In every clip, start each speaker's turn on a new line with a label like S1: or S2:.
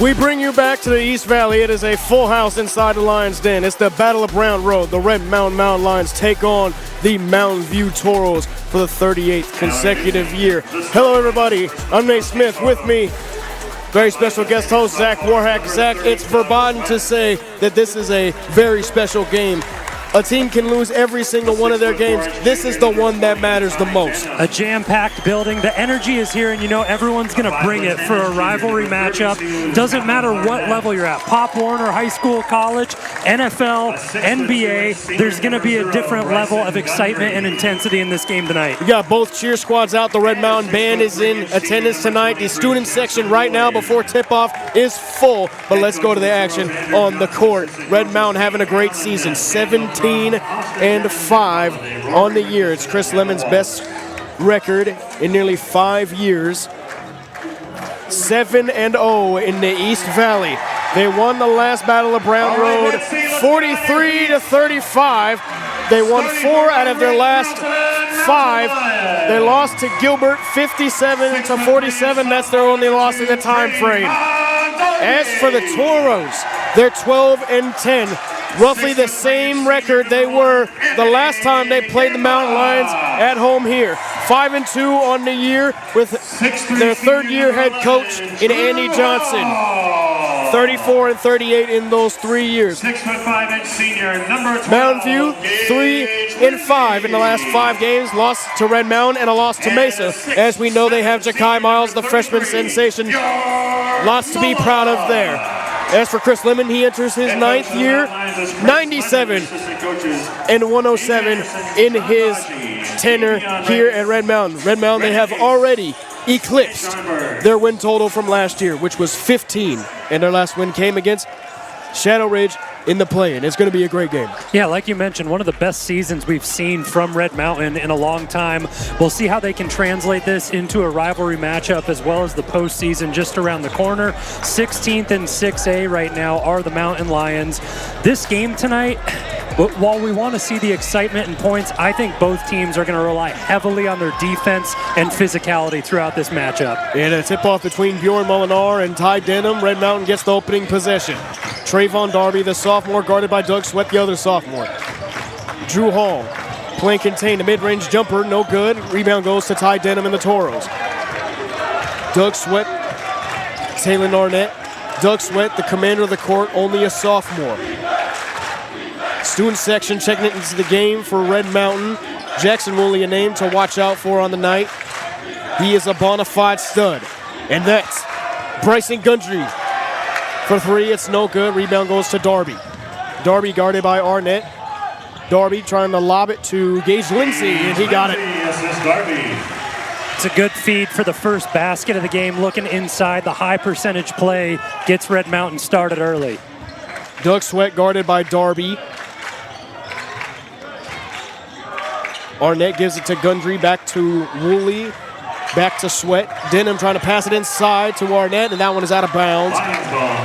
S1: We bring you back to the East Valley. It is a full house inside the Lions Den. It's the Battle of Brown Road. The Red Mountain Lions take on the Mountain View Toros for the 38th consecutive year. Hello, everybody. I'm Nate Smith. With me, very special guest host, Zach Warhack. Zach, it's verboten to say that this is a very special game. A team can lose every single one of their games. This is the one that matters the most.
S2: A jam-packed building. The energy is here, and you know everyone's going to bring it for a rivalry matchup. Doesn't matter what level you're at. Pop Warner, high school, college, NFL, NBA. There's going to be a different level of excitement and intensity in this game tonight.
S1: We got both cheer squads out. The Red Mountain Band is in attendance tonight. The student section right now before tip-off is full. But let's go to the action on the court. Red Mountain having a great season. 17-5 on the year. It's Chris Lemon's best record in nearly 5 years. 7-0 in the East Valley. They won the last Battle of Brown Road 43-35. They won 4 out of their last 5. They lost to Gilbert 57-47. That's their only loss in the time frame. As for the Toros, they're 12-10. Roughly the same record they were the last time they played the Mountain Lions at home here. 5-2 on the year with their third-year head coach in Andy Johnson. 34-38 in those 3 years.
S3: 6'5" senior, number 12.
S1: Mountain View 3-5 in the last 5 games. Lost to Red Mountain and a loss to Mesa. As we know, they have Ja'Kai Miles, the freshman sensation. Lots to be proud of there. As for Chris Lemon, he enters his 9th year, 97-107 in his tenure here at Red Mountain. Red Mountain, they have already eclipsed their win total from last year, which was 15. And their last win came against Shadow Ridge in the play-in. It's going to be a great game.
S2: Yeah, like you mentioned, one of the best seasons we've seen from Red Mountain in a long time. We'll see how they can translate this into a rivalry matchup as well as the postseason just around the corner. 16th and 6A right now are the Mountain Lions. This game tonight, while we want to see the excitement and points, I think both teams are going to rely heavily on their defense and physicality throughout this matchup.
S1: And a tip-off between Bjorn Molinar and Ty Denham. Red Mountain gets the opening possession. Trayvon Darby, the sophomore, guarded by Doug Sweat, the other sophomore. Drew Hall playing contained, a mid-range jumper, no good. Rebound goes to Ty Denham and the Toros. Doug Sweat, Taylor Arnett. Doug Sweat, the commander of the court, only a sophomore. Student section checking it into the game for Red Mountain. Jackson Woolley, a name to watch out for on the night. He is a bona fide stud. And that's Bryson Gundry. For 3, it's no good. Rebound goes to Darby. Darby guarded by Arnett. Darby trying to lob it to Gage Lindsay, and he got it.
S2: It's a good feed for the first basket of the game. Looking inside, the high percentage play gets Red Mountain started early.
S1: Doug Sweat guarded by Darby. Arnett gives it to Gundry, back to Woolley, back to Sweat. Denham trying to pass it inside to Arnett, and that one is out of bounds.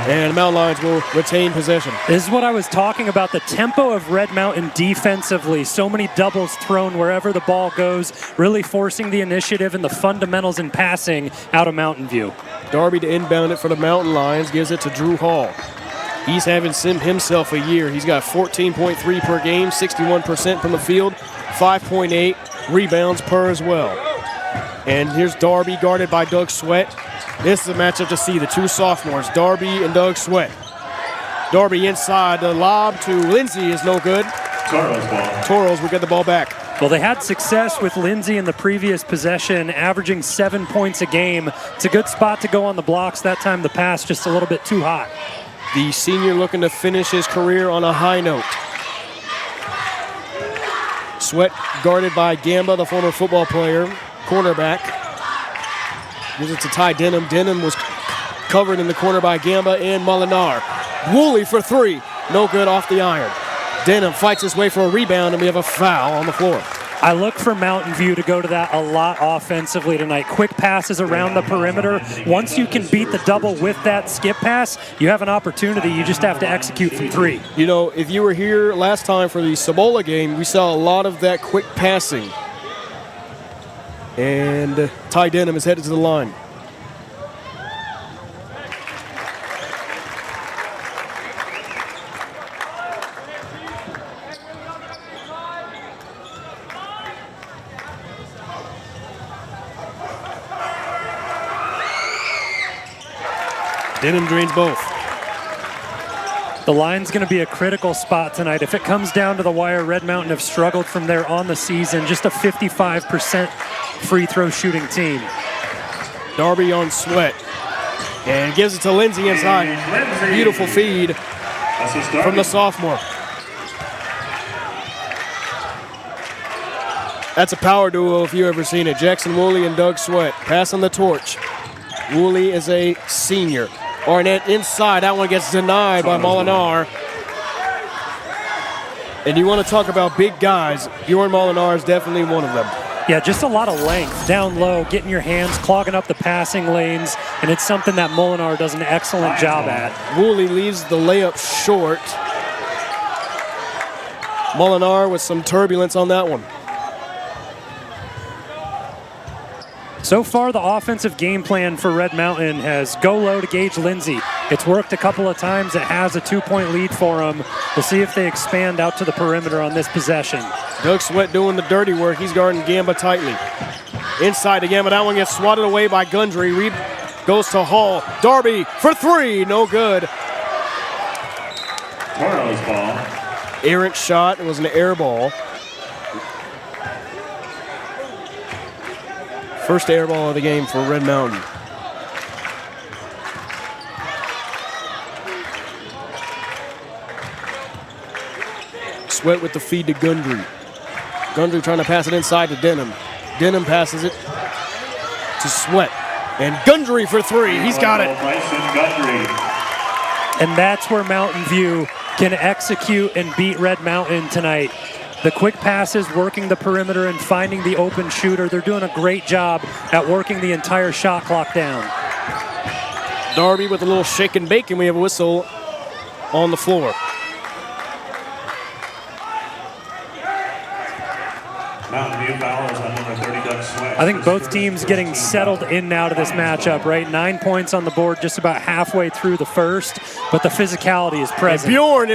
S1: And the Mountain Lions will retain possession.
S2: This is what I was talking about, the tempo of Red Mountain defensively. So many doubles thrown wherever the ball goes, really forcing the initiative and the fundamentals in passing out of Mountain View.
S1: Darby to inbound it for the Mountain Lions, gives it to Drew Hall. He's having himself a year. He's got 14.3 per game, 61% from the field, 5.8 rebounds per as well. And here's Darby guarded by Doug Sweat. This is a matchup to see, the two sophomores, Darby and Doug Sweat. Darby inside, the lob to Lindsay is no good. Toros will get the ball back.
S2: Well, they had success with Lindsay in the previous possession, averaging 7 points a game. It's a good spot to go on the blocks. That time the pass just a little bit too hot.
S1: The senior looking to finish his career on a high note. Sweat guarded by Gamba, the former football player, cornerback. Gives it to Ty Denham. Denham was covered in the corner by Gamba and Molinar. Woolley for 3. No good off the iron. Denham fights his way for a rebound, and we have a foul on the floor.
S2: I look for Mountain View to go to that a lot offensively tonight. Quick passes around the perimeter. Once you can beat the double with that skip pass, you have an opportunity. You just have to execute from 3.
S1: You know, if you were here last time for the Cibola game, we saw a lot of that quick passing. And Ty Denham is headed to the line. Denham drains both.
S2: The line's going to be a critical spot tonight. If it comes down to the wire, Red Mountain have struggled from there on the season. Just a 55% free throw shooting team.
S1: Darby on Sweat. And gives it to Lindsay inside. Beautiful feed from the sophomore. That's a power duo if you've ever seen it. Jackson Woolley and Doug Sweat passing the torch. Woolley is a senior. Arnett inside. That one gets denied by Molinar. And you want to talk about big guys. Bjorn Molinar is definitely one of them.
S2: Yeah, just a lot of length down low, getting your hands, clogging up the passing lanes, and it's something that Molinar does an excellent job at.
S1: Woolley leaves the layup short. Molinar with some turbulence on that one.
S2: So far, the offensive game plan for Red Mountain has go low to gauge Lindsay. It's worked a couple of times. It has a 2-point lead for them. We'll see if they expand out to the perimeter on this possession.
S1: Doug Sweat doing the dirty work. He's guarding Gamba tightly. Inside to Gamba. That one gets swatted away by Gundry. Reed goes to Hall. Darby for three. No good.
S3: Toro's ball.
S1: Errant shot. It was an air ball. First air ball of the game for Red Mountain. Sweat with the feed to Gundry. Gundry trying to pass it inside to Denham. Denham passes it to Sweat. And Gundry for three. He's got it.
S2: And that's where Mountain View can execute and beat Red Mountain tonight. The quick passes, working the perimeter and finding the open shooter. They're doing a great job at working the entire shot clock down.
S1: Darby with a little shake and bake, and we have a whistle on the floor.
S3: Mountain View fouls on number 30, Doug Sweat.
S2: I think both teams getting settled in now to this matchup, right? 9 points on the board just about halfway through the first, but the physicality is present.
S1: And Bjorn,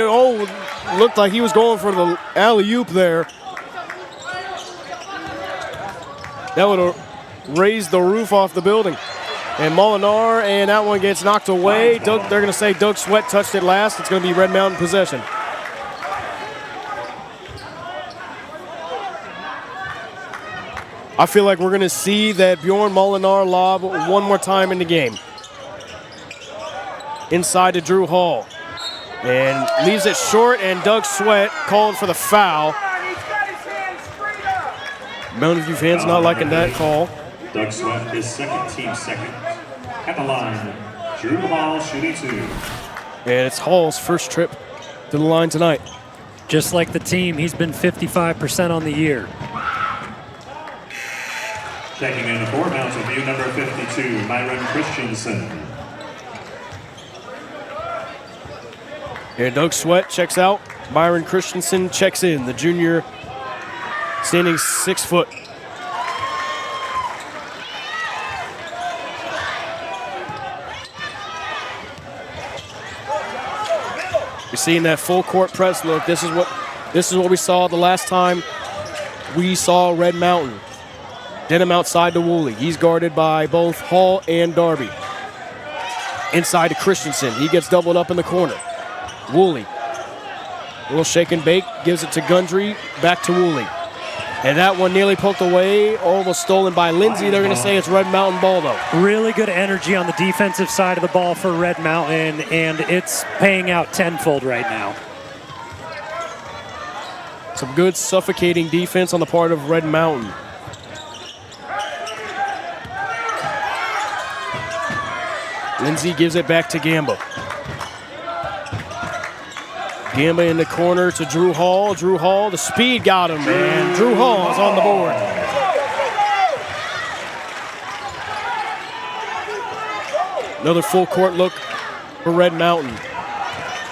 S1: looked like he was going for the alley-oop there. That would have raised the roof off the building. And Molinar, and that one gets knocked away. They're going to say Doug Sweat touched it last. It's going to be Red Mountain possession. I feel like we're going to see that Bjorn Molinar lob one more time in the game. Inside to Drew Hall. And leaves it short, and Doug Sweat called for the foul. Mountain View fans not liking that call.
S3: Doug Sweat is team second. At the line, Drew Hall shooting two.
S1: And it's Hall's first trip to the line tonight.
S2: Just like the team, he's been 55% on the year.
S3: Checking in for Mountain View, number 52, Myron Christensen.
S1: And Doug Sweat checks out. Byron Christensen checks in. The junior standing 6 foot. You're seeing that full court press look. This is what we saw the last time we saw Red Mountain. Denham outside to Woolley. He's guarded by both Hall and Darby. Inside to Christensen. He gets doubled up in the corner. Woolley. A little shake and bake. Gives it to Gundry. Back to Woolley. And that one nearly poked away. Almost stolen by Lindsay. They're going to say it's Red Mountain ball, though.
S2: Really good energy on the defensive side of the ball for Red Mountain, and it's paying out tenfold right now.
S1: Some good suffocating defense on the part of Red Mountain. Lindsay gives it back to Gamba. Gamba in the corner to Drew Hall. Drew Hall, the speed got him, and Drew Hall is on the board. Another full court look for Red Mountain.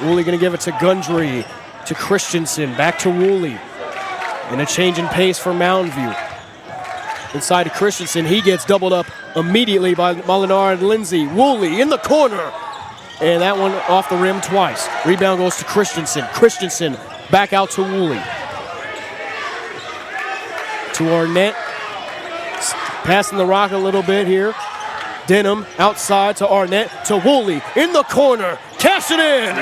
S1: Woolley going to give it to Gundry, to Christensen, back to Woolley. And a change in pace for Mountain View. Inside to Christensen, he gets doubled up immediately by Molinar and Lindsay. Woolley in the corner. And that one off the rim twice. Rebound goes to Christensen. Christensen back out to Woolley. To Arnett. Passing the rock a little bit here. Denham outside to Arnett to Woolley in the corner. Cash it in.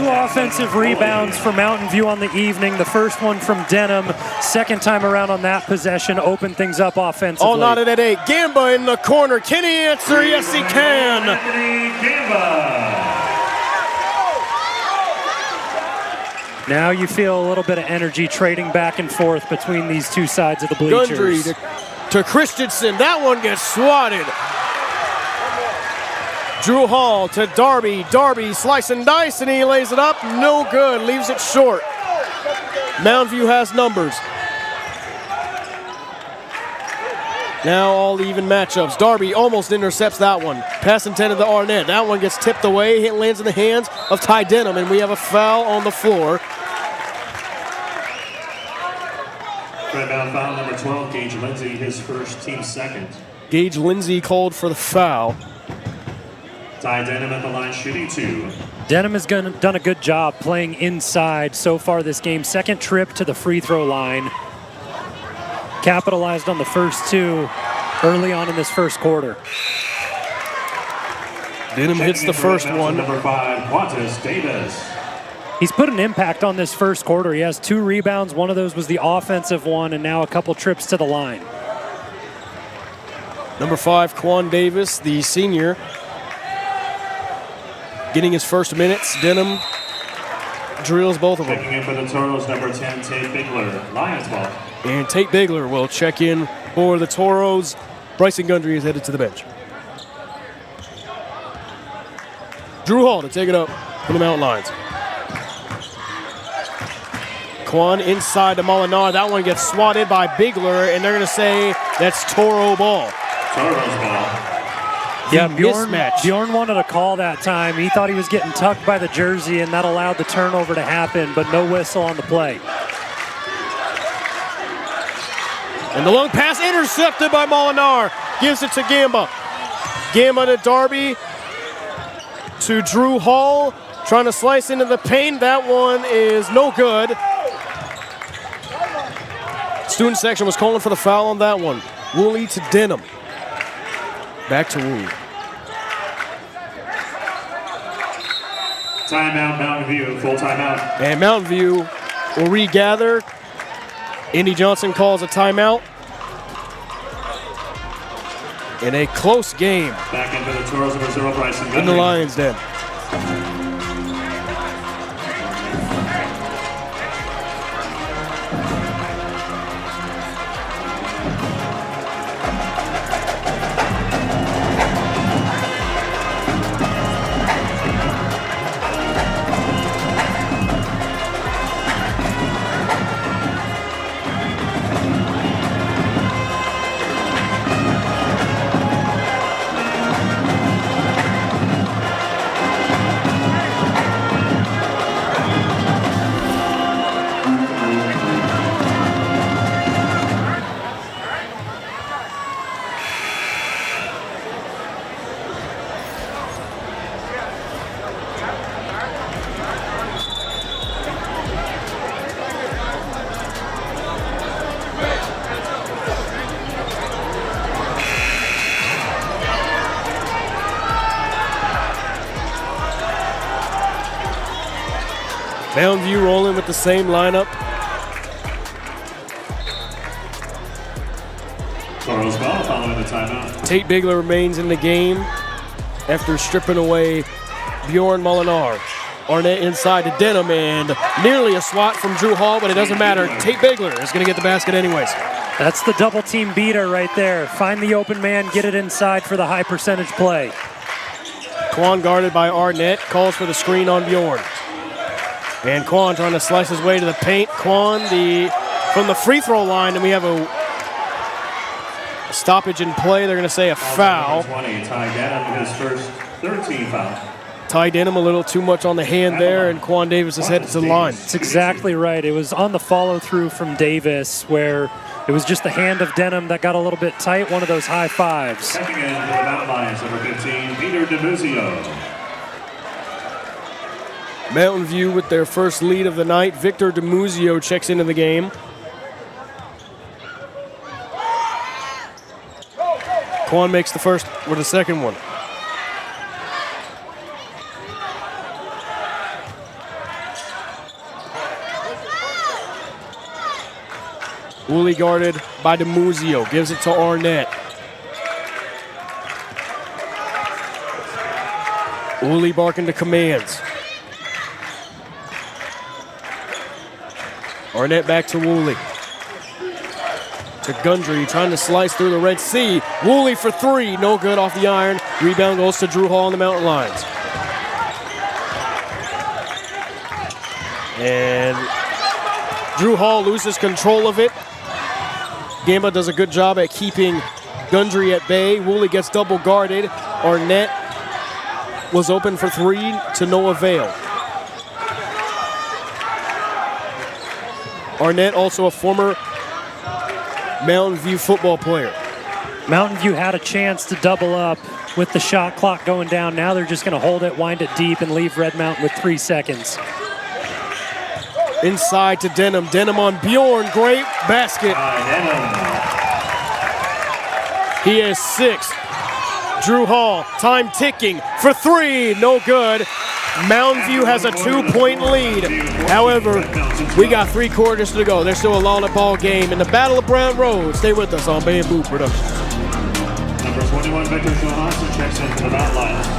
S2: 2 offensive rebounds for Mountain View on the evening. The first one from Denham. Second time around on that possession. Opened things up offensively.
S1: All knotted at 8. Gamba in the corner. Can he answer? Yes, he can.
S3: Anthony Gamba.
S2: Now you feel a little bit of energy trading back and forth between these two sides of the bleachers.
S1: Gundry to Christensen. That one gets swatted. Drew Hall to Darby. Darby slice and dice, and he lays it up. No good. Leaves it short. Mountain View has numbers. Now all even matchups. Darby almost intercepts that one. Pass intended to Arnett. That one gets tipped away. It lands in the hands of Ty Denham, and we have a foul on the floor.
S3: Rebound foul number 12, Gage Lindsay, his first, team second.
S1: Gage Lindsay called for the foul.
S3: Ty Denham at the line shooting 2.
S2: Denham has done a good job playing inside so far this game. Second trip to the free throw line. Capitalized on the first 2 early on in this first quarter.
S1: Denham hits the first one.
S3: Number 5, Qantas Davis.
S2: He's put an impact on this first quarter. He has 2 rebounds. One of those was the offensive one, and now a couple trips to the line.
S1: Number 5, Quan Davis, the senior, getting his first minutes. Denham drills both of them.
S3: Checking in for the Toros, number 10, Tate Bigler, Lions ball.
S1: And Tate Bigler will check in for the Toros. Bryson Gundry is headed to the bench. Drew Hall to take it up from the Mountain Lions. Quan inside to Molinar. That one gets swatted by Bigler, and they're going to say that's Toro ball.
S3: Toros ball.
S2: Yeah,
S1: Mismatch.
S2: Bjorn wanted a call that time. He thought he was getting tucked by the jersey, and that allowed the turnover to happen, but no whistle on the play.
S1: And the long pass intercepted by Molinar. Gives it to Gamba. Gamba to Darby. To Drew Hall. Trying to slice into the paint. That one is no good. Student section was calling for the foul on that one. Woolley to Denham. Back to Woolley.
S3: Timeout, Mountain View, full timeout.
S1: And Mountain View will regather. Indy Johnson calls a timeout. In a close game.
S3: Back into the Toros of Missouri, Bryson Gundry.
S1: In the Lions' den. Mountain View rolling with the same lineup.
S3: Toros ball following the timeout.
S1: Tate Bigler remains in the game after stripping away Bjorn Molinar. Arnett inside to Denham, and nearly a swat from Drew Hall, but it doesn't matter. Tate Bigler is going to get the basket anyways.
S2: That's the double team beater right there. Find the open man, get it inside for the high percentage play.
S1: Quan guarded by Arnett, calls for the screen on Bjorn. And Quan trying to slice his way to the paint. Quan from the free throw line, and we have a stoppage in play. They're going to say a foul.
S3: 20, Ty Denham, his first 13 foul.
S1: Ty Denham a little too much on the hand there, and Quan Davis is headed to the line.
S2: That's exactly right. It was on the follow through from Davis where it was just the hand of Denham that got a little bit tight, one of those high fives.
S3: Checking in for the Mountain Lions, number 15, Peter DeMuzio.
S1: Mountain View with their first lead of the night. Victor DeMuzio checks into the game. Quan makes the first or the second one. Woolley guarded by DeMuzio. Gives it to Arnett. Woolley barking to commands. Arnett back to Woolley. To Gundry, trying to slice through the Red Sea. Woolley for three, no good off the iron. Rebound goes to Drew Hall on the Mountain Lions. And Drew Hall loses control of it. Gamba does a good job at keeping Gundry at bay. Woolley gets double guarded. Arnett was open for three to no avail. Arnett, also a former Mountain View football player.
S2: Mountain View had a chance to double up with the shot clock going down. Now they're just going to hold it, wind it deep, and leave Red Mountain with 3 seconds.
S1: Inside to Denham. Denham on Bjorn. Great basket. He has 6. Drew Hall, time ticking for three. No good. Mountain View has a 2-point lead. However, we got 3 quarters to go. There's still a long ball game in the Battle of Brown Road. Stay with us on Bamboo Productions.
S3: Number 21, Victor Johansson checks in for the Mountain Lions.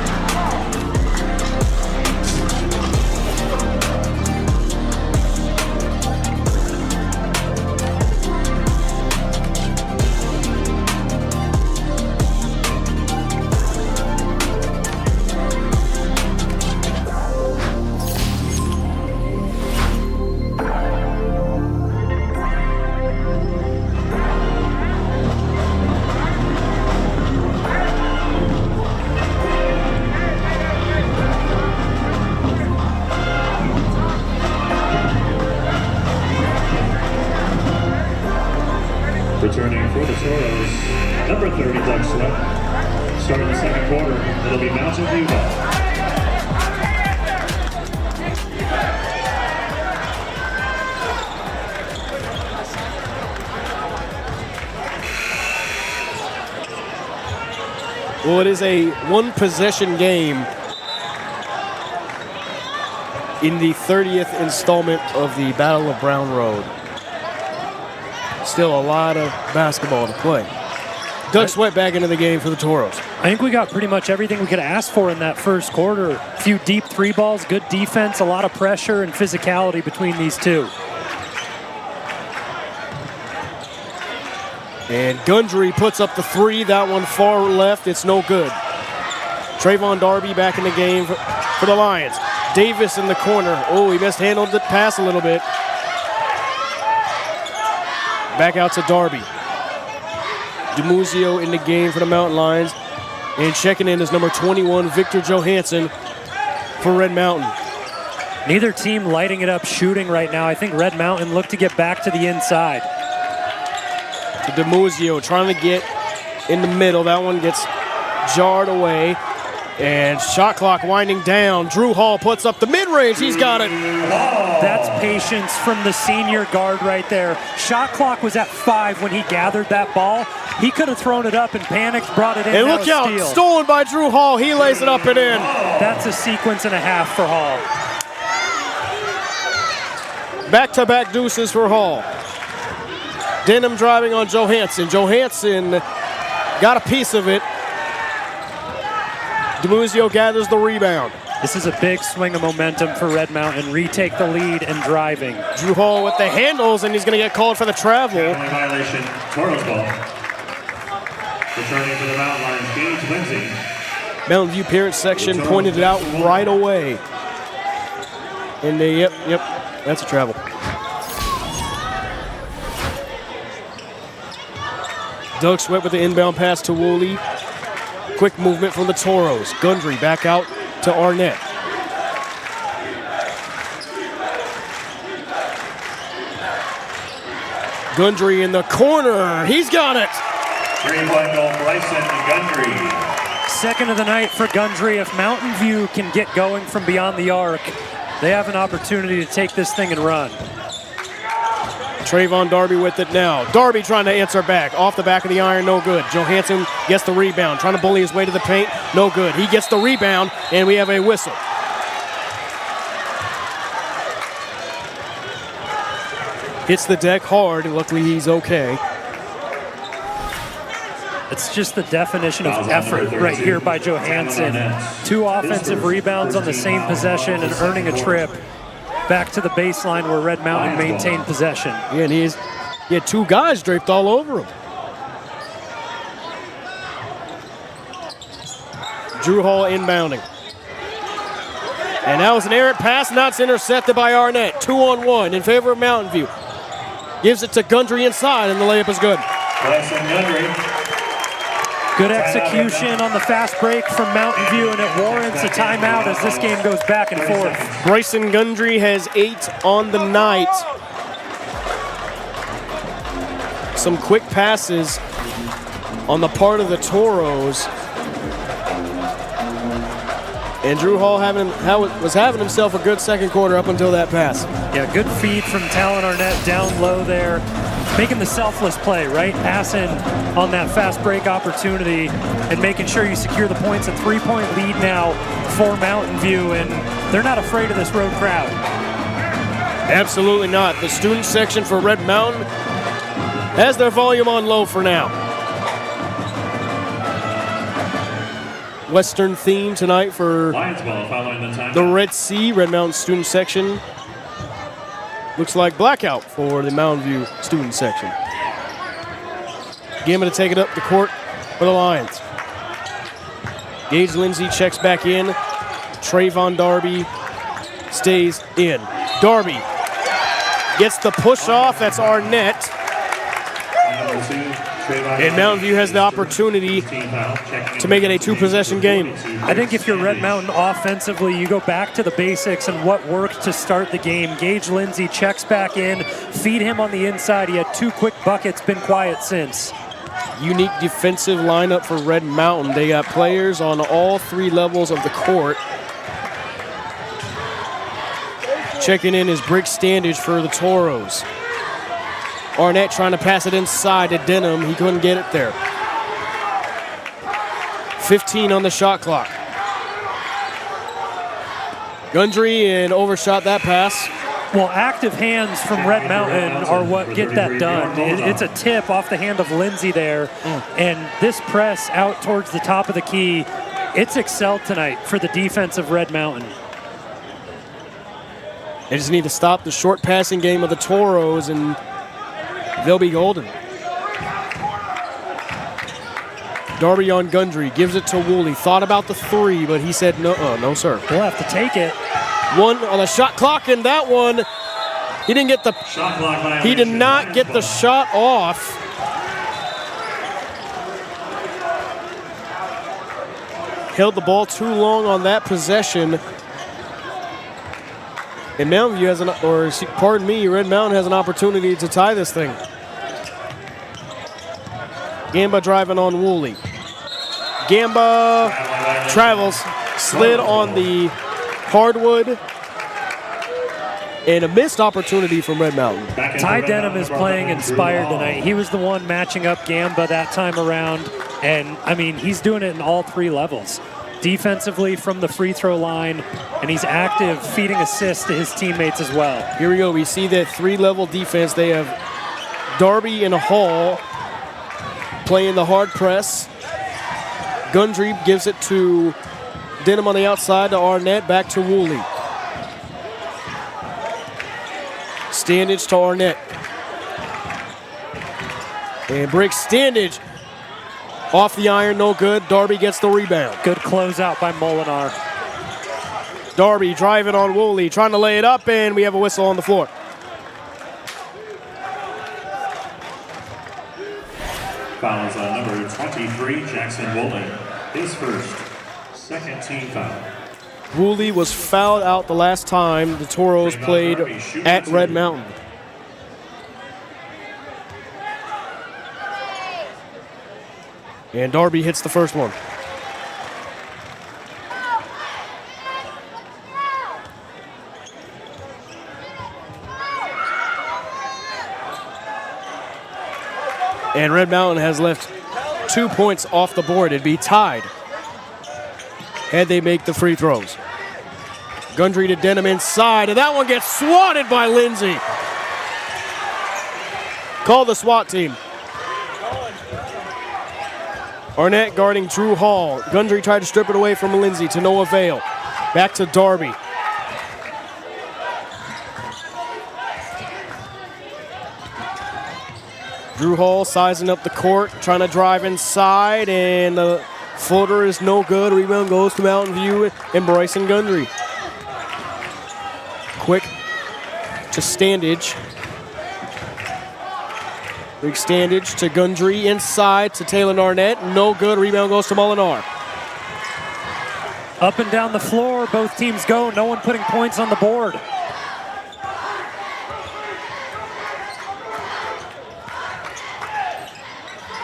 S3: Returning for the Toros, number 30, Doug Sweat. Starting the second quarter, it'll be Mountain View ball.
S1: Well, it is a one-possession game in the 30th installment of the Battle of Brown Road. Still a lot of basketball to play. Doug Sweat back into the game for the Toros.
S2: I think we got pretty much everything we could ask for in that first quarter. A few deep 3 balls, good defense, a lot of pressure and physicality between these two.
S1: And Gundry puts up the 3. That one far left. It's no good. Trayvon Darby back in the game for the Lions. Davis in the corner. Oh, he mishandled the pass a little bit. Back out to Darby. DeMuzio in the game for the Mountain Lions. And checking in is number 21, Victor Johansson for Red Mountain.
S2: Neither team lighting it up shooting right now. I think Red Mountain looked to get back to the inside.
S1: To DeMuzio trying to get in the middle. That one gets jarred away. And shot clock winding down. Drew Hall puts up the mid-range. He's got it.
S2: That's patience from the senior guard right there. Shot clock was at 5 when he gathered that ball. He could have thrown it up and panicked, brought it in.
S1: And look out,
S2: steal.
S1: Stolen by Drew Hall. He lays it up and in.
S2: That's a sequence and a half for Hall.
S1: Back-to-back deuces for Hall. Denham driving on Johansson. Johansson got a piece of it. DeMuzio gathers the rebound.
S2: This is a big swing of momentum for Red Mountain. Retake the lead and driving.
S1: Drew Hall with the handles, and he's going to get called for the travel.
S3: Only violation, Toros ball. Returning for the Mountain Lions, Gage Lindsay.
S1: Mountain View parent section pointed it out right away. And they, yep, that's a travel. Doug Sweat with the inbound pass to Woolley. Quick movement from the Toros. Gundry back out to Arnett. Gundry in the corner. He's got it.
S3: 3-point goal, Bryson Gundry.
S2: Second of the night for Gundry. If Mountain View can get going from beyond the arc, they have an opportunity to take this thing and run.
S1: Trayvon Darby with it now. Darby trying to answer back. Off the back of the iron, no good. Johansson gets the rebound. Trying to bully his way to the paint, no good. He gets the rebound, and we have a whistle. Hits the deck hard, and luckily he's okay.
S2: It's just the definition of effort right here by Johansson. 2 offensive rebounds on the same possession and earning a trip back to the baseline where Red Mountain maintained possession.
S1: Yeah, and he had 2 guys draped all over him. Drew Hall inbounding. And that was an errant pass, and that's intercepted by Arnett. 2-on-1 in favor of Mountain View. Gives it to Gundry inside, and the layup is good.
S2: Good execution on the fast break from Mountain View, and it warrants a timeout as this game goes back and forth.
S1: Bryson Gundry has 8 on the night. Some quick passes on the part of the Toros. And Drew Hall was having himself a good second quarter up until that pass.
S2: Yeah, good feed from Talon Arnett down low there. Making the selfless play, right? Passing on that fast break opportunity and making sure you secure the points. A 3-point lead now for Mountain View, and they're not afraid of this road crowd.
S1: Absolutely not. The student section for Red Mountain has their volume on low for now. Western theme tonight for the Red Sea, Red Mountain student section. Looks like blackout for the Mountain View student section. Gambit to take it up the court for the Lions. Gage Lindsay checks back in. Trayvon Darby stays in. Darby gets the push off. That's Arnett. And Mountain View has the opportunity to make it a 2-possession game.
S2: I think if you're Red Mountain offensively, you go back to the basics and what worked to start the game. Gage Lindsay checks back in, feed him on the inside. He had 2 quick buckets, been quiet since.
S1: Unique defensive lineup for Red Mountain. They got players on all 3 levels of the court. Checking in is Brick Standage for the Toros. Arnett trying to pass it inside to Denham. He couldn't get it there. 15 on the shot clock. Gundry and overshot that pass.
S2: Well, active hands from Red Mountain are what get that done. It's a tip off the hand of Lindsay there. And this press out towards the top of the key, it's excelled tonight for the defense of Red Mountain.
S1: They just need to stop the short passing game of the Toros, and they'll be golden. Darby on Gundry, gives it to Woolley. Thought about the 3, but he said no, sir.
S2: We'll have to take it.
S1: 1 on the shot clock, and that one, he didn't get the. He did not get the shot off. Held the ball too long on that possession. And Mountain View has Red Mountain has an opportunity to tie this thing. Gamba driving on Woolley. Gamba travels, slid on the hardwood, and a missed opportunity from Red Mountain.
S2: Ty Denham is playing inspired tonight. He was the one matching up Gamba that time around, and I mean, he's doing it in all 3 levels. Defensively from the free throw line, and he's active, feeding assists to his teammates as well.
S1: Here we go. We see that 3-level defense. They have Darby and Hall playing the hard press. Gundry gives it to Denham on the outside to Arnett, back to Woolley. Standage to Arnett. And breaks Standage. Off the iron, no good. Darby gets the rebound.
S2: Good closeout by Molinar.
S1: Darby driving on Woolley, trying to lay it up, and we have a whistle on the floor.
S3: Fouls on number 23, Jackson Woolley. His first, second team foul.
S1: Woolley was fouled out the last time the Toros played at Red Mountain. And Darby hits the first one. And Red Mountain has left 2 points off the board. It'd be tied had they make the free throws. Gundry to Denham inside, and that one gets swatted by Lindsay. Call the SWAT team. Arnett guarding Drew Hall. Gundry tried to strip it away from Lindsay to no avail. Back to Darby. Drew Hall sizing up the court, trying to drive inside, and the floater is no good. Rebound goes to Mountain View and Bryson Gundry. Quick to Standage. Big Standage to Gundry inside to Taylor Arnett. No good. Rebound goes to Molinar.
S2: Up and down the floor, both teams go. No one putting points on the board.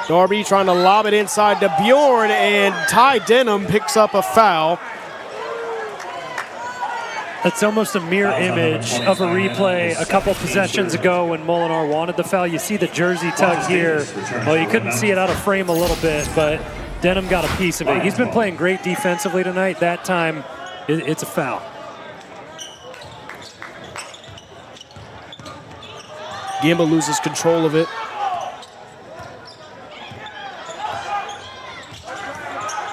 S1: Darby trying to lob it inside to Bjorn, and Ty Denham picks up a foul.
S2: That's almost a mirror image of a replay a couple possessions ago when Molinar wanted the foul. You see the jersey tug here. Well, you couldn't see it out of frame a little bit, but Denham got a piece of it. He's been playing great defensively tonight. That time, it's a foul.
S1: Gamba loses control of it.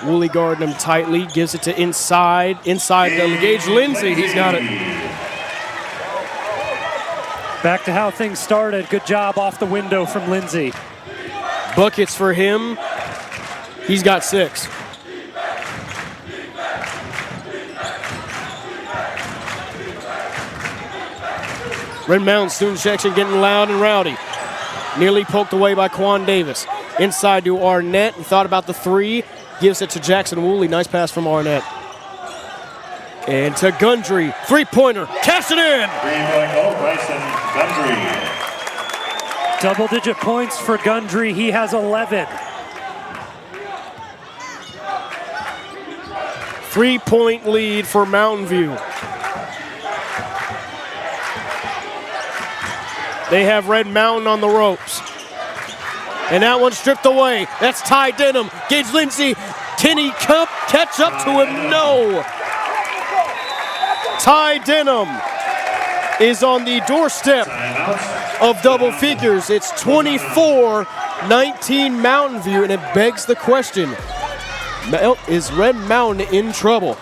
S1: Woolley guarding him tightly, gives it to inside the Gage Lindsay. He's got it.
S2: Back to how things started. Good job off the window from Lindsay.
S1: Buckets for him. He's got 6. Red Mountain student section getting loud and rowdy. Nearly poked away by Quan Davis. Inside to Arnett. He thought about the 3. Gives it to Jackson Woolley. Nice pass from Arnett. And to Gundry. 3-pointer. Cash it in.
S3: 3-point goal, Bryson Gundry.
S2: Double-digit points for Gundry. He has 11.
S1: 3-point lead for Mountain View. They have Red Mountain on the ropes. And that one stripped away. That's Ty Denham. Gage Lindsay. Can he catch up to him? No. Ty Denham is on the doorstep of double figures. It's 24-19 Mountain View, and it begs the question, is Red Mountain in trouble?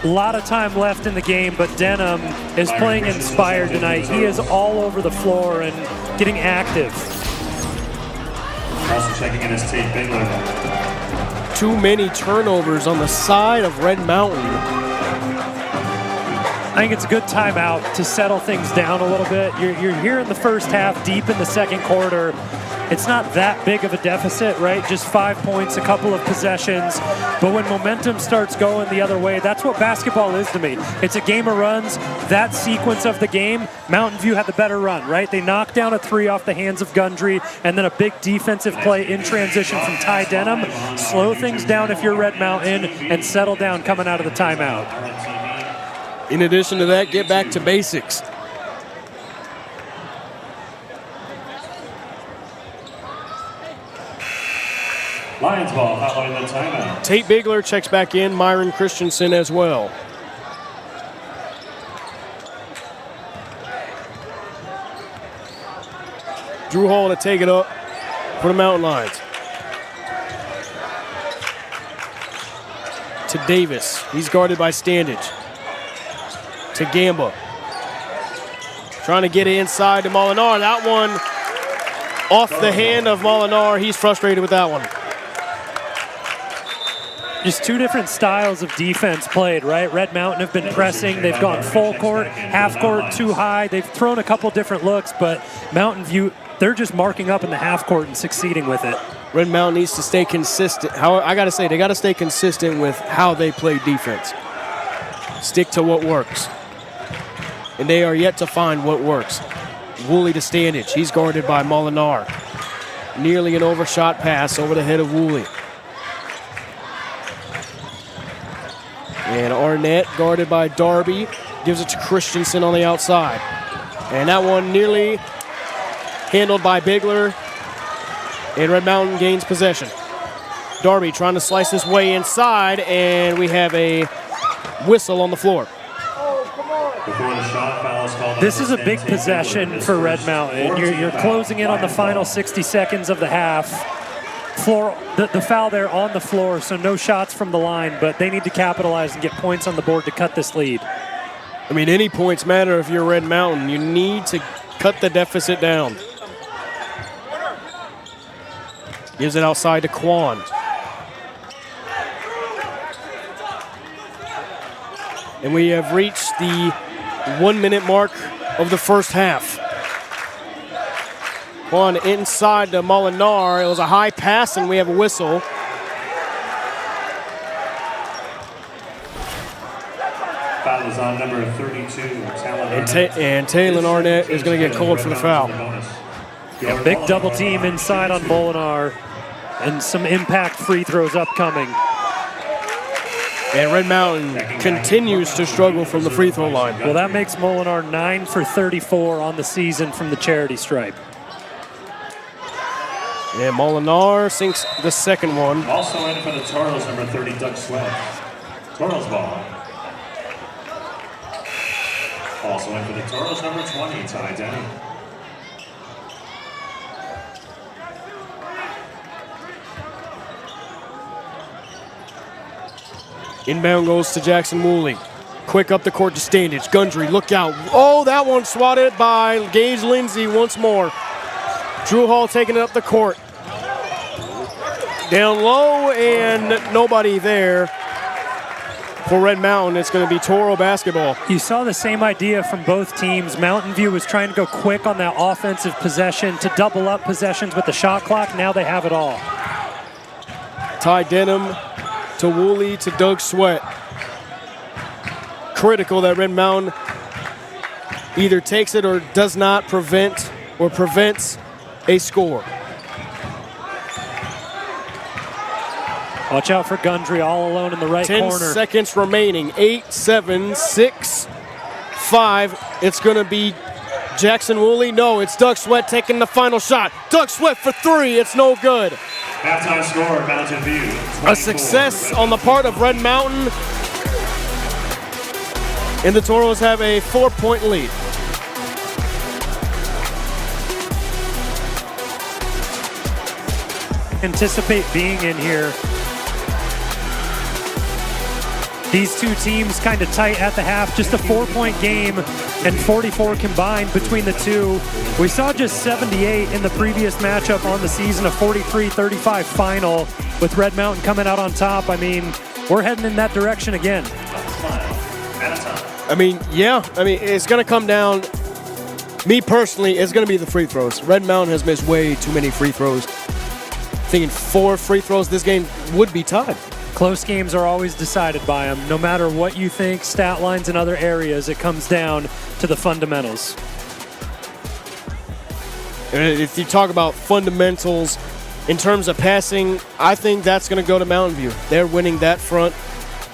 S2: A lot of time left in the game, but Denham is playing inspired tonight. He is all over the floor and getting active.
S3: Also checking in is Tate Bigler.
S1: Too many turnovers on the side of Red Mountain.
S2: I think it's a good timeout to settle things down a little bit. You're here in the first half, deep in the second quarter. It's not that big of a deficit, right? Just 5 points, a couple of possessions. But when momentum starts going the other way, that's what basketball is to me. It's a game of runs. That sequence of the game, Mountain View had the better run, right? They knocked down a 3 off the hands of Gundry, and then a big defensive play in transition from Ty Denham. Slow things down if you're Red Mountain, and settle down coming out of the timeout.
S1: In addition to that, get back to basics.
S3: Lions ball following the timeout.
S1: Tate Bigler checks back in, Myron Christensen as well. Drew Hall to take it up for the Mountain Lions. To Davis. He's guarded by Standage. To Gamba. Trying to get it inside to Molinar. That one off the hand of Molinar. He's frustrated with that one.
S2: Just 2 different styles of defense played, right? Red Mountain have been pressing. They've gone full court, half court, too high. They've thrown a couple different looks, but Mountain View, they're just marking up in the half court and succeeding with it.
S1: Red Mountain needs to stay consistent. I got to say, they got to stay consistent with how they play defense. Stick to what works. And they are yet to find what works. Woolley to Standage. He's guarded by Molinar. Nearly an overshot pass over the head of Woolley. And Arnett, guarded by Darby, gives it to Christensen on the outside. And that one nearly handled by Bigler. And Red Mountain gains possession. Darby trying to slice his way inside, and we have a whistle on the floor.
S2: This is a big possession for Red Mountain. You're closing in on the final 60 seconds of the half. The foul there on the floor, so no shots from the line, but they need to capitalize and get points on the board to cut this lead.
S1: I mean, any points matter if you're Red Mountain. You need to cut the deficit down. Gives it outside to Quan. And we have reached the 1 minute mark of the first half. Quan inside to Molinar. It was a high pass, and we have a whistle.
S3: Foul is on number 32,
S1: And Taylor Arnett is going to get called for the foul.
S2: A big double team inside on Molinar, and some impact free throws upcoming.
S1: And Red Mountain continues to struggle from the free throw line.
S2: Well, that makes Molinar 9 for 34 on the season from the charity stripe.
S1: And Molinar sinks the second one.
S3: Also in for the Toros, number 30, Doug Sweat. Toros ball. Also in for the Toros, number 20, Ty Denny.
S1: Inbound goes to Jackson Woolley. Quick up the court to Standage. Gundry, look out. Oh, that one swatted by Gage Lindsay once more. Drew Hall taking it up the court. Down low, and nobody there. For Red Mountain, it's going to be Toro basketball.
S2: You saw the same idea from both teams. Mountain View was trying to go quick on that offensive possession to double up possessions with the shot clock. Now they have it all.
S1: Ty Denham to Woolley to Doug Sweat. Critical that Red Mountain either takes it or does not prevent or prevents a score.
S2: Watch out for Gundry all alone in the right
S1: 10
S2: corner.
S1: 10 seconds remaining. 8, 7, 6, 5. It's going to be Jackson Woolley. No, it's Doug Sweat taking the final shot. Doug Sweat for 3. It's no good.
S3: Halftime score, Mountain View.
S1: A success on the part of Red Mountain. And the Toros have a 4-point lead.
S2: Anticipate being in here. These two teams kind of tight at the half, just a 4-point game and 44 combined between the two. We saw just 78 in the previous matchup on the season, a 43-35 final with Red Mountain coming out on top. I mean, we're heading in that direction again.
S1: I mean, yeah. I mean, it's going to come down, me personally, it's going to be the free throws. Red Mountain has missed way too many free throws. Thinking 4 free throws, this game would be tied.
S2: Close games are always decided by them. No matter what you think, stat lines and other areas, it comes down to the fundamentals.
S1: If you talk about fundamentals in terms of passing, I think that's going to go to Mountain View. They're winning that front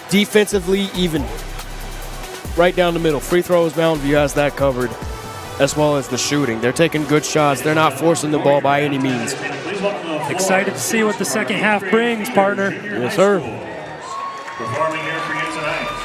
S1: defensively, even right down the middle. Free throws, Mountain View has that covered, as well as the shooting. They're taking good shots. They're not forcing the ball by any means.
S2: Excited to see what the second half brings, partner.
S1: Yes, sir.
S3: Performing here for you tonight.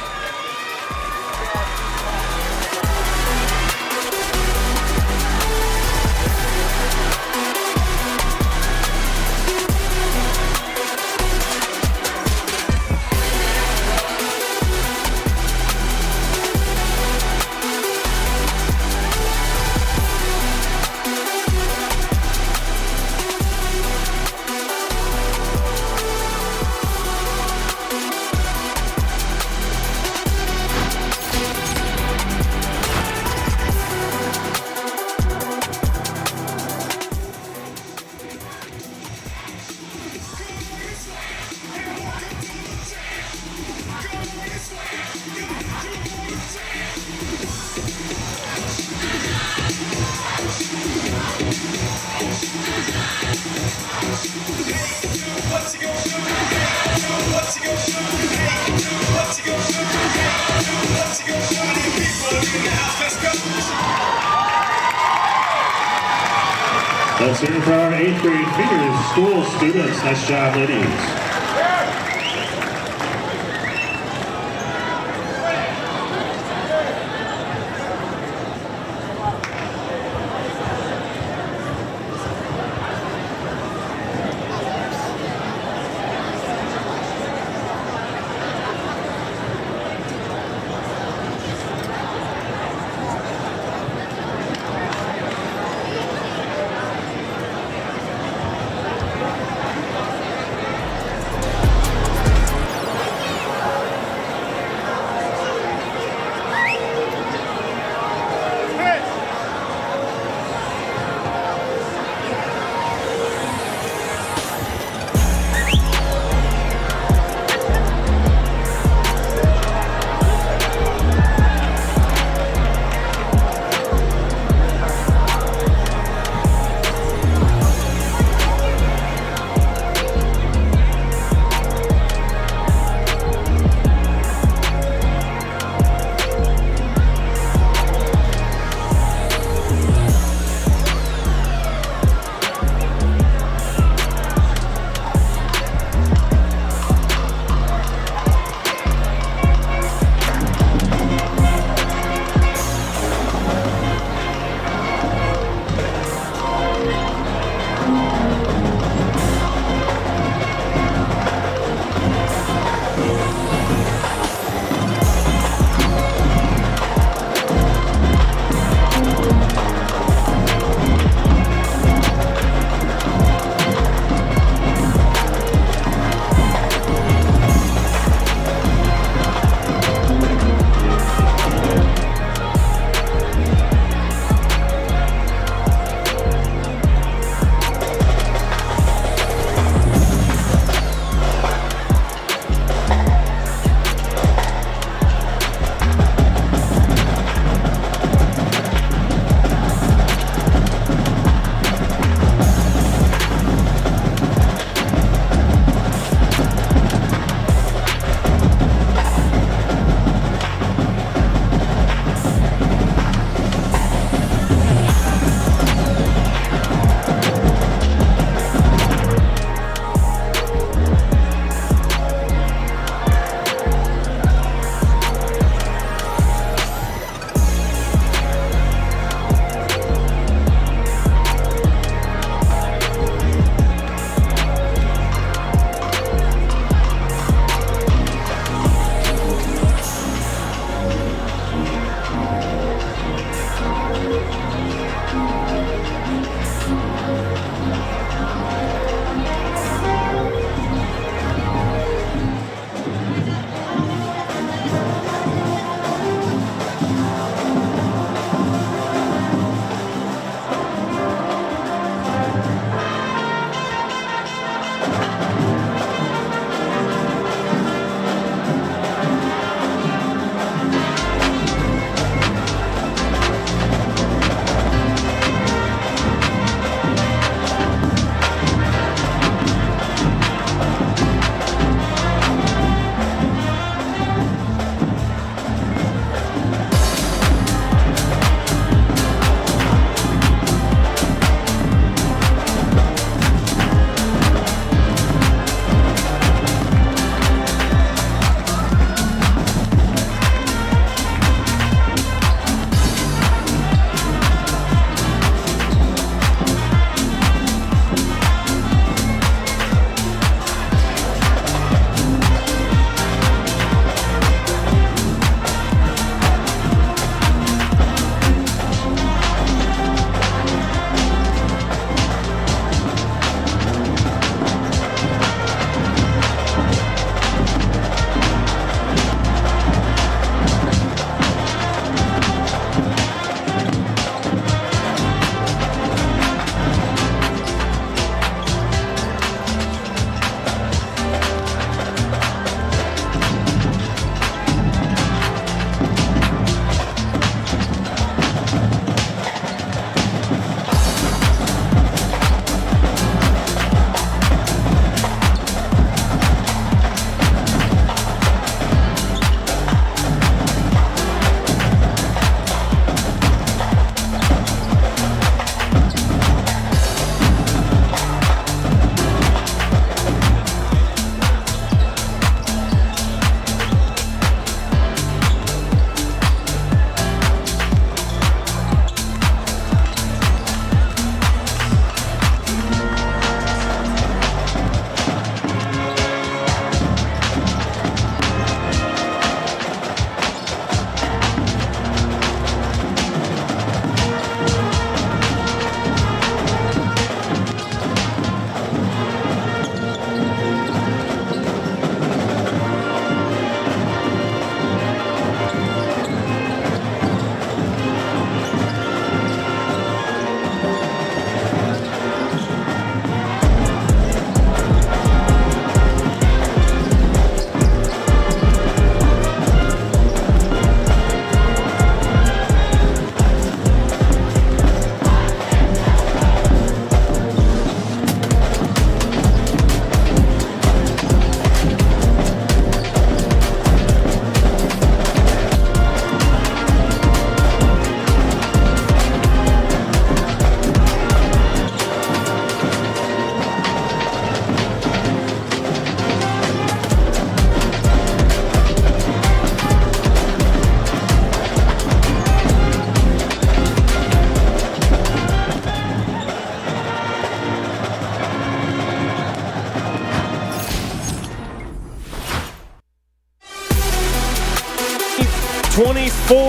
S3: Let's hear it for our 8th grade feeder school students. Nice job, ladies.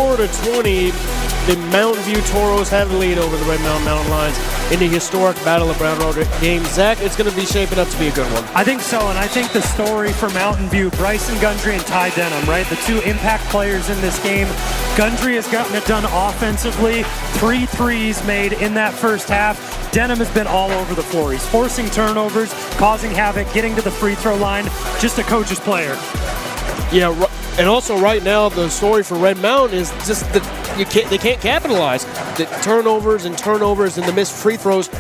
S1: 24-20, the Mountain View Toros have the lead over the Red Mountain Mountain Lions in the historic Battle of Brown Road game. Zach, it's going to be shaping up to be a good one.
S2: I think so, and I think the story for Mountain View, Bryson Gundry and Ty Denham, right? The two impact players in this game. Gundry has gotten it done offensively. 3 threes made in that first half. Denham has been all over the floor. He's forcing turnovers, causing havoc, getting to the free throw line. Just a coach's player.
S1: Yeah, and also right now the story for Red Mountain is just that they can't capitalize. The turnovers and the missed free throws.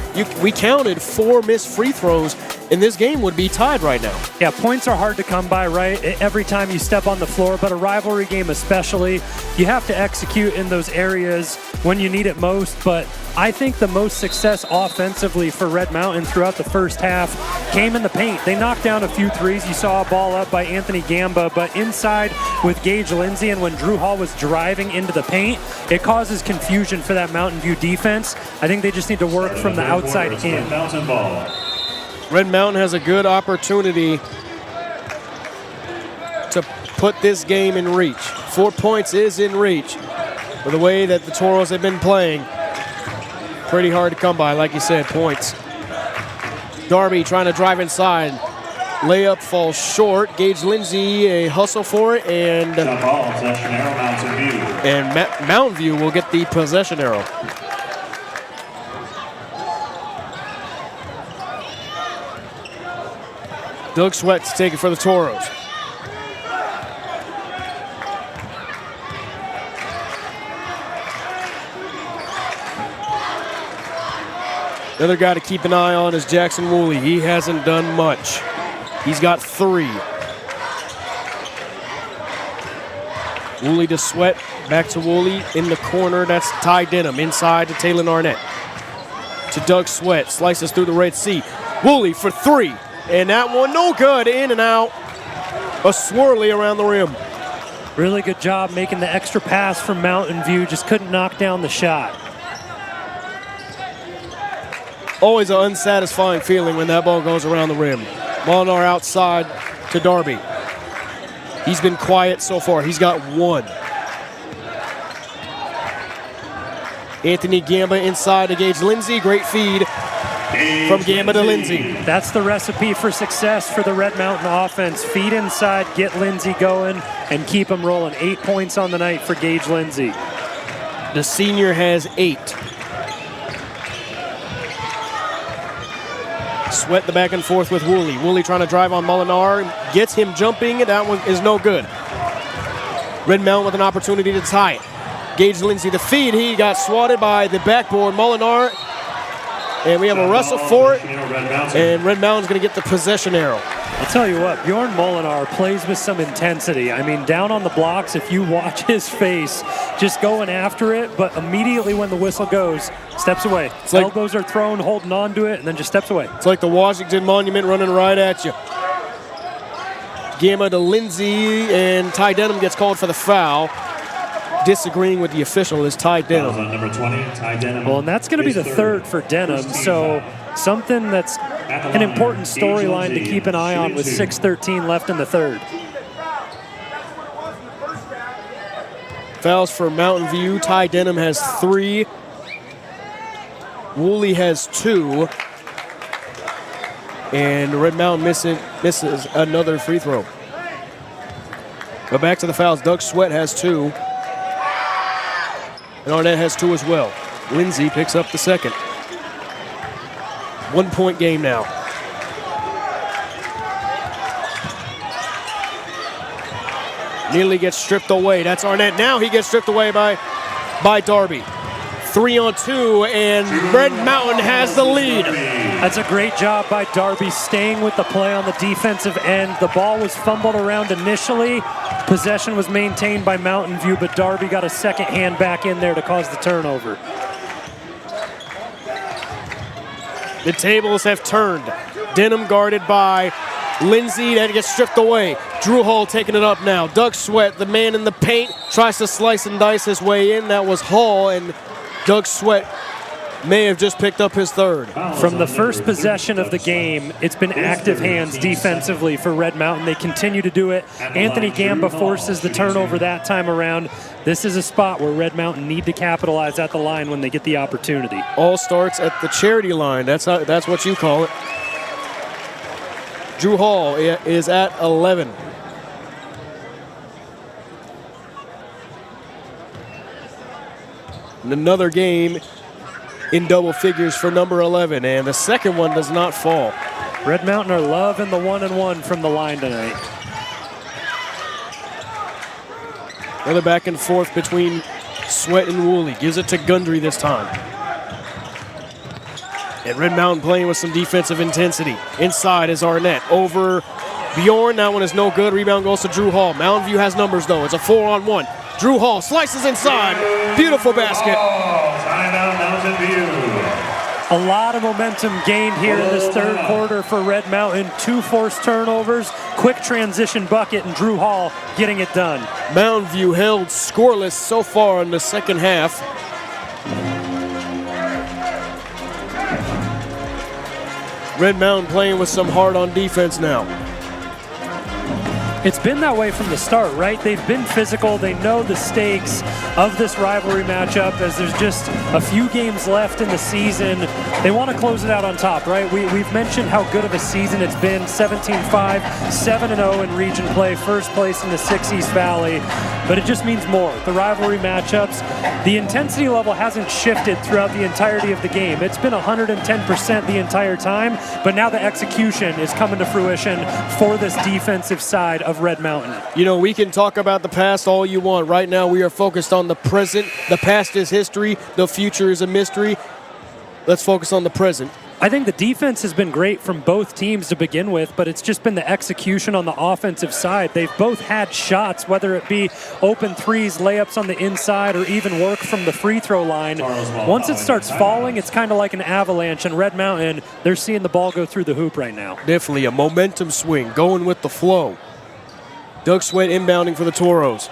S1: We counted 4 missed free throws, and this game would be tied right now.
S2: Yeah, points are hard to come by, right? Every time you step on the floor, but a rivalry game especially, you have to execute in those areas when you need it most. But I think the most success offensively for Red Mountain throughout the first half came in the paint. They knocked down a few threes. You saw a ball up by Anthony Gamba, but inside with Gage Lindsay, and when Drew Hall was driving into the paint, it causes confusion for that Mountain View defense. I think they just need to work from the outside in.
S1: Red Mountain has a good opportunity to put this game in reach. 4 points is in reach. With the way that the Toros have been playing, pretty hard to come by, like you said, points. Darby trying to drive inside. Layup falls short. Gage Lindsay a hustle for it, and Mountain View will get the possession arrow. Doug Sweat to take it for the Toros. Another guy to keep an eye on is Jackson Woolley. He hasn't done much. He's got 3. Woolley to Sweat. Back to Woolley in the corner. That's Ty Denham. Inside to Taylor Arnett. To Doug Sweat. Slices through the Red Sea. Woolley for 3. And that one no good. In and out. A swirly around the rim.
S2: Really good job making the extra pass from Mountain View. Just couldn't knock down the shot.
S1: Always an unsatisfying feeling when that ball goes around the rim. Molinar outside to Darby. He's been quiet so far. He's got 1. Anthony Gamba inside to Gage Lindsay. Great feed from Gamba to Lindsay.
S2: That's the recipe for success for the Red Mountain offense. Feed inside, get Lindsay going, and keep him rolling. 8 points on the night for Gage Lindsay.
S1: The senior has 8. Sweat the back and forth with Woolley. Woolley trying to drive on Molinar. Gets him jumping. That one is no good. Red Mountain with an opportunity to tie it. Gage Lindsay the feed. He got swatted by the backboard. Molinar. And we have a wrestle for it. And Red Mountain's going to get the possession arrow.
S2: I'll tell you what, Bjorn Molinar plays with some intensity. I mean, down on the blocks, if you watch his face, just going after it, but immediately when the whistle goes, steps away. Elbows are thrown, holding on to it, and then just steps away.
S1: It's like the Washington Monument running right at you. Gamba to Lindsay, and Ty Denham gets called for the foul. Disagreeing with the official is Ty Denham.
S3: Number 20, Ty Denham.
S2: Well, and that's going to be the third for Denham, so something that's an important storyline to keep an eye on with 6:13 left in the third.
S1: Fouls for Mountain View. Ty Denham has 3. Woolley has 2. And Red Mountain misses another free throw. But back to the fouls. Doug Sweat has 2. And Arnett has 2 as well. Lindsay picks up the second. 1 point game now. Nearly gets stripped away. That's Arnett. Now he gets stripped away by Darby. 3 on 2, and Red Mountain has the lead.
S2: That's a great job by Darby staying with the play on the defensive end. The ball was fumbled around initially. Possession was maintained by Mountain View, but Darby got a second hand back in there to cause the turnover.
S1: The tables have turned. Denham guarded by Lindsay. That gets stripped away. Drew Hall taking it up now. Doug Sweat, the man in the paint, tries to slice and dice his way in. That was Hall, and Doug Sweat may have just picked up his third.
S2: From the first possession of the game, it's been active hands defensively for Red Mountain. They continue to do it. Anthony Gamba forces the turnover that time around. This is a spot where Red Mountain need to capitalize at the line when they get the opportunity.
S1: All starts at the charity line. That's what you call it. Drew Hall is at 11. And another game in double figures for number 11, and the second one does not fall.
S2: Red Mountain are loving the 1-and-1 from the line tonight.
S1: Another back and forth between Sweat and Woolley. Gives it to Gundry this time. And Red Mountain playing with some defensive intensity. Inside is Arnett. Over Bjorn. That one is no good. Rebound goes to Drew Hall. Mountain View has numbers, though. It's a 4-on-1. Drew Hall slices inside. Beautiful basket.
S3: Timeout, Mountain View.
S2: A lot of momentum gained here in this third quarter for Red Mountain. 2 forced turnovers, quick transition bucket, and Drew Hall getting it done.
S1: Mountain View held scoreless so far in the second half. Red Mountain playing with some heart on defense now.
S2: It's been that way from the start, right? They've been physical. They know the stakes of this rivalry matchup as there's just a few games left in the season. They want to close it out on top, right? We've mentioned how good of a season it's been. 17-5, 7-0 in region play, first place in the 6 East Valley. But it just means more. The rivalry matchups, the intensity level hasn't shifted throughout the entirety of the game. It's been 110% the entire time, but now the execution is coming to fruition for this defensive side of Red Mountain.
S1: You know, we can talk about the past all you want. Right now, we are focused on the present. The past is history. The future is a mystery. Let's focus on the present.
S2: I think the defense has been great from both teams to begin with, but it's just been the execution on the offensive side. They've both had shots, whether it be open threes, layups on the inside, or even work from the free throw line. Once it starts falling, it's kind of like an avalanche, and Red Mountain, they're seeing the ball go through the hoop right now.
S1: Definitely a momentum swing, going with the flow. Doug Sweat inbounding for the Toros.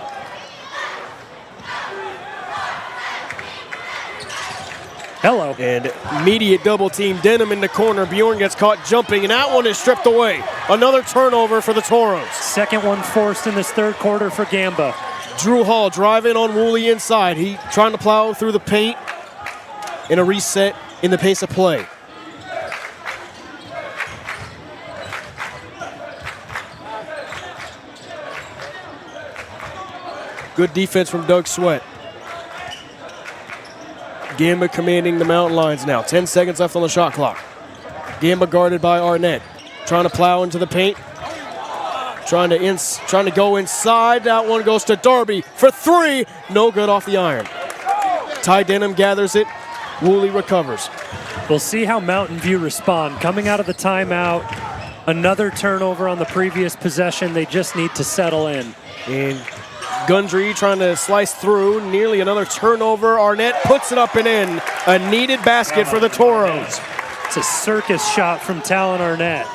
S2: Hello.
S1: And immediate double team. Denham in the corner. Bjorn gets caught jumping, and that one is stripped away. Another turnover for the Toros.
S2: Second one forced in this third quarter for Gamba.
S1: Drew Hall driving on Woolley inside. He trying to plow through the paint in a reset in the pace of play. Good defense from Doug Sweat. Gamba commanding the mountain lines now. 10 seconds left on the shot clock. Gamba guarded by Arnett. Trying to plow into the paint. Trying to go inside. That one goes to Darby for 3. No good off the iron. Ty Denham gathers it. Woolley recovers.
S2: We'll see how Mountain View respond. Coming out of the timeout, another turnover on the previous possession. They just need to settle in.
S1: And Gundry trying to slice through. Nearly another turnover. Arnett puts it up and in. A needed basket for the Toros.
S2: It's a circus shot from Talon Arnett.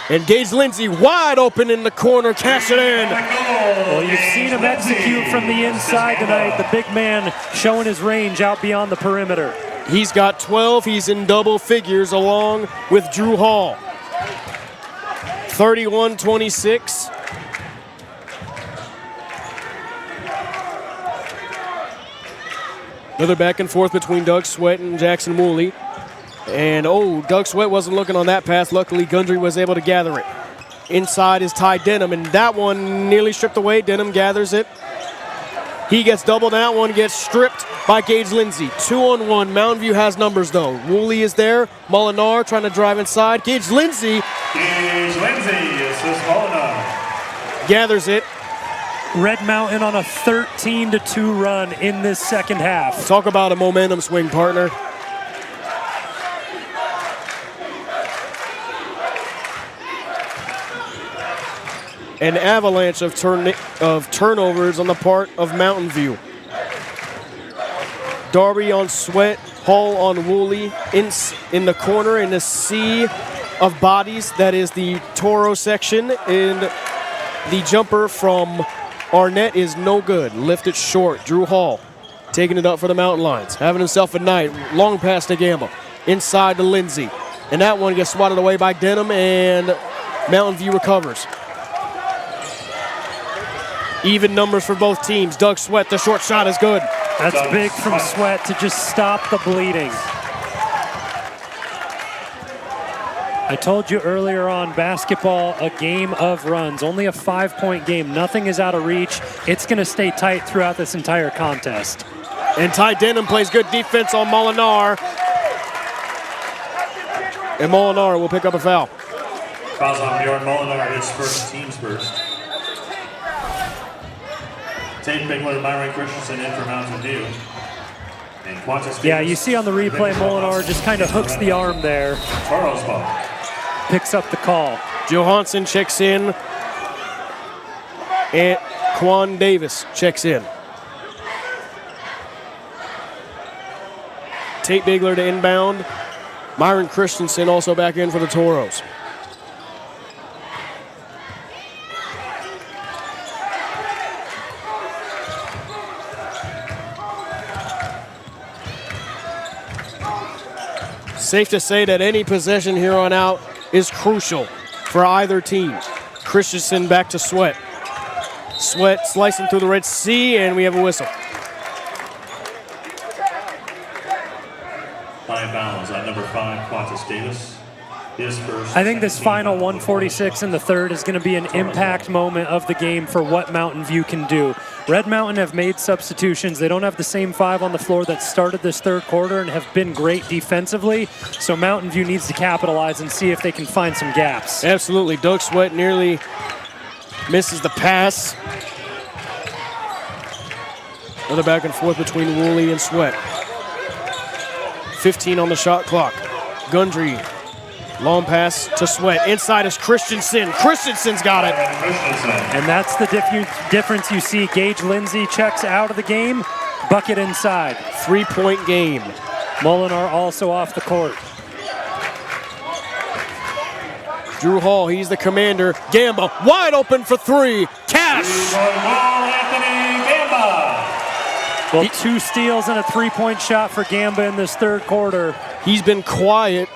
S1: And Gage Lindsay wide open in the corner. Cash it in.
S2: Well, you've seen him execute from the inside tonight. The big man showing his range out beyond the perimeter.
S1: He's got 12. He's in double figures along with Drew Hall. 31-26. Another back and forth between Doug Sweat and Jackson Woolley. And, Doug Sweat wasn't looking on that pass. Luckily, Gundry was able to gather it. Inside is Ty Denham, and that one nearly stripped away. Denham gathers it. He gets doubled. That one gets stripped by Gage Lindsay. 2-on-1. Mountain View has numbers, though. Woolley is there. Molinar trying to drive inside. Gage Lindsay gathers it.
S2: Red Mountain on a 13-2 run in this second half.
S1: Talk about a momentum swing, partner. An avalanche of turnovers on the part of Mountain View. Darby on Sweat, Hall on Woolley in the corner in the sea of bodies. That is the Toro section, and the jumper from Arnett is no good. Lifted short. Drew Hall taking it up for the Mountain Lions. Having himself a night. Long pass to Gamble. Inside to Lindsay. And that one gets swatted away by Denham, and Mountain View recovers. Even numbers for both teams. Doug Sweat, the short shot is good.
S2: That's big from Sweat to just stop the bleeding. I told you earlier on, basketball, a game of runs, only a 5-point game. Nothing is out of reach. It's going to stay tight throughout this entire contest.
S1: And Ty Denham plays good defense on Molinar. And Molinar will pick up a foul.
S3: Fouls on Bjorn Molinar, his first, team's first. Tate Bigler, Myron Christensen in for Mountain View. And Qantas
S2: Yeah, you see on the replay, Molinar just kind of hooks the arm there.
S3: Toros ball.
S2: Picks up the call.
S1: Johansson checks in. And Quan Davis checks in. Tate Bigler to inbound. Myron Christensen also back in for the Toros. Safe to say that any possession here on out is crucial for either team. Christensen back to Sweat. Sweat slicing through the Red Sea, and we have a whistle.
S3: Line bounds on number 5, Qantas Davis. His first.
S2: I think this final 146 in the third is going to be an impact moment of the game for what Mountain View can do. Red Mountain have made substitutions. They don't have the same 5 on the floor that started this third quarter and have been great defensively. So Mountain View needs to capitalize and see if they can find some gaps.
S1: Absolutely. Doug Sweat nearly misses the pass. Another back and forth between Woolley and Sweat. 15 on the shot clock. Gundry, long pass to Sweat. Inside is Christensen. Christensen's got it.
S2: And that's the difference you see. Gage Lindsay checks out of the game, bucket inside.
S1: 3-point game.
S2: Molinar also off the court.
S1: Drew Hall, he's the commander. Gamba, wide open for 3. Cash!
S3: Anthony Gamba.
S2: Well, 2 steals and a 3-point shot for Gamba in this third quarter.
S1: He's been quiet.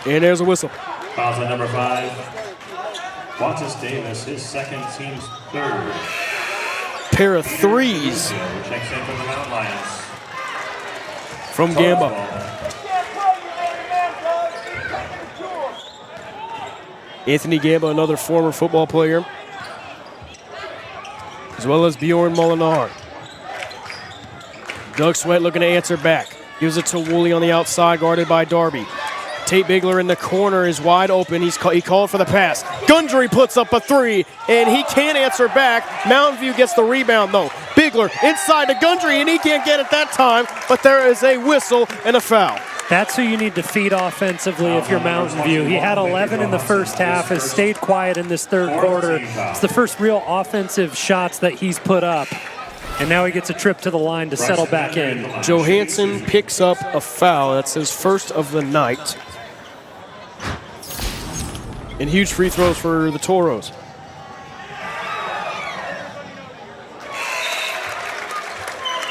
S1: And there's a whistle.
S3: Fouls on number 5. Qantas Davis, his second, team's third.
S1: Pair of threes
S3: Checks in from the Mountain Lions.
S1: from Gamba. Anthony Gamba, another former football player, as well as Bjorn Molinar. Doug Sweat looking to answer back. Gives it to Woolley on the outside, guarded by Darby. Tate Bigler in the corner is wide open. He called for the pass. Gundry puts up a 3, and he can't answer back. Mountain View gets the rebound, though. Bigler inside to Gundry, and he can't get it that time, but there is a whistle and a foul.
S2: That's who you need to feed offensively if you're Mountain View. He had 11 in the first half, has stayed quiet in this third quarter. It's the first real offensive shots that he's put up. And now he gets a trip to the line to settle back in.
S1: Johansson picks up a foul. That's his first of the night. And huge free throws for the Toros.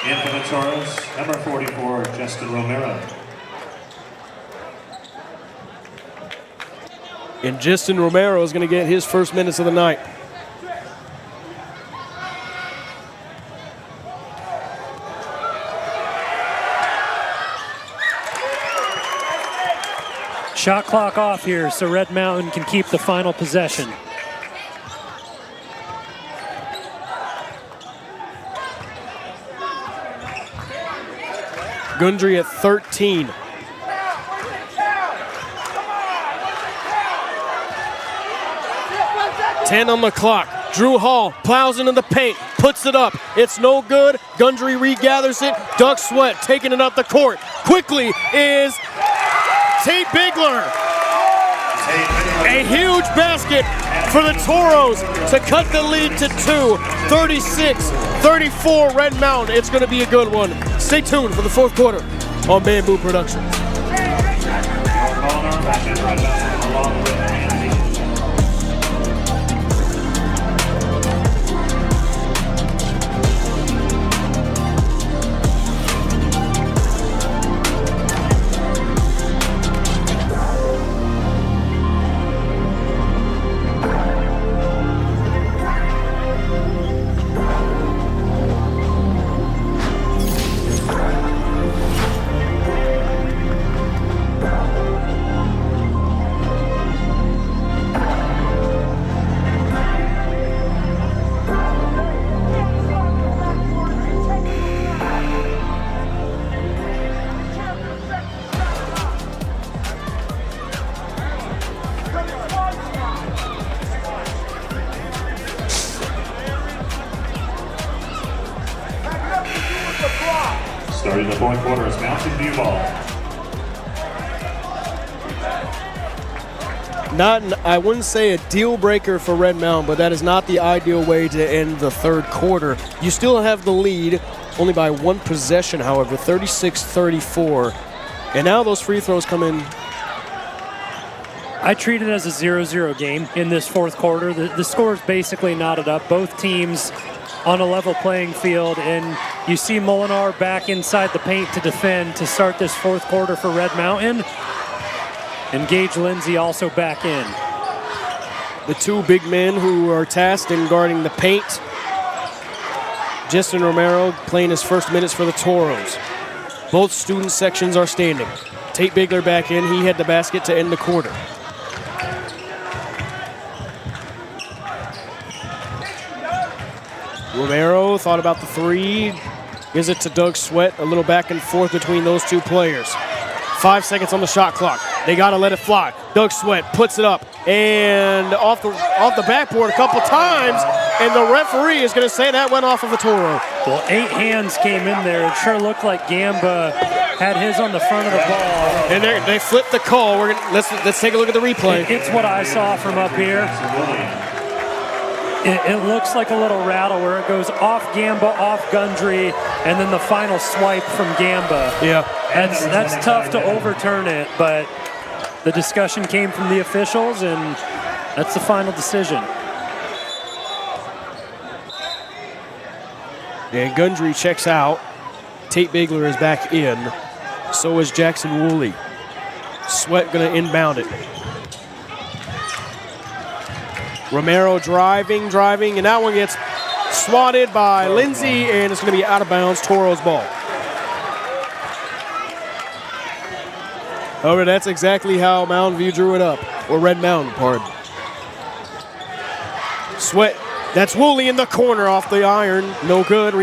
S3: In for the Toros, number 44, Justin Romero.
S1: And Justin Romero is going to get his first minutes of the night.
S2: Shot clock off here so Red Mountain can keep the final possession.
S1: Gundry at 13. Ten on the clock. Drew Hall plows into the paint, puts it up. It's no good. Gundry regathers it. Doug Sweat taking it up the court. Quickly is Tate Bigler. A huge basket for the Toros to cut the lead to 2. 36-34 Red Mountain. It's going to be a good one. Stay tuned for the fourth quarter on Bamboo Productions.
S3: Starting the fourth quarter is Mountain View ball.
S1: I wouldn't say a deal breaker for Red Mountain, but that is not the ideal way to end the third quarter. You still have the lead, only by one possession, however, 36-34. And now those free throws come in.
S2: I treat it as a 0-0 game in this fourth quarter. The score is basically knotted up. Both teams on a level playing field, and you see Molinar back inside the paint to defend to start this fourth quarter for Red Mountain. And Gage Lindsay also back in.
S1: The two big men who are tasked in guarding the paint. Justin Romero playing his first minutes for the Toros. Both student sections are standing. Tate Bigler back in. He had the basket to end the quarter. Romero thought about the three. Gives it to Doug Sweat. A little back and forth between those two players. 5 seconds on the shot clock. They got to let it fly. Doug Sweat puts it up and off the backboard a couple times, and the referee is going to say that went off of a Toro.
S2: Well, 8 hands came in there. It sure looked like Gamba had his on the front of the ball.
S1: And they flipped the call. Let's take a look at the replay.
S2: It's what I saw from up here. It looks like a little rattle where it goes off Gamba, off Gundry, and then the final swipe from Gamba.
S1: Yeah.
S2: That's tough to overturn it, but the discussion came from the officials, and that's the final decision.
S1: And Gundry checks out. Tate Bigler is back in. So is Jackson Woolley. Sweat going to inbound it. Romero driving, and that one gets swatted by Lindsay, and it's going to be out of bounds, Toro's ball. However, that's exactly how Mountain View drew it up, or Red Mountain, pardon. Sweat, that's Woolley in the corner off the iron, no good.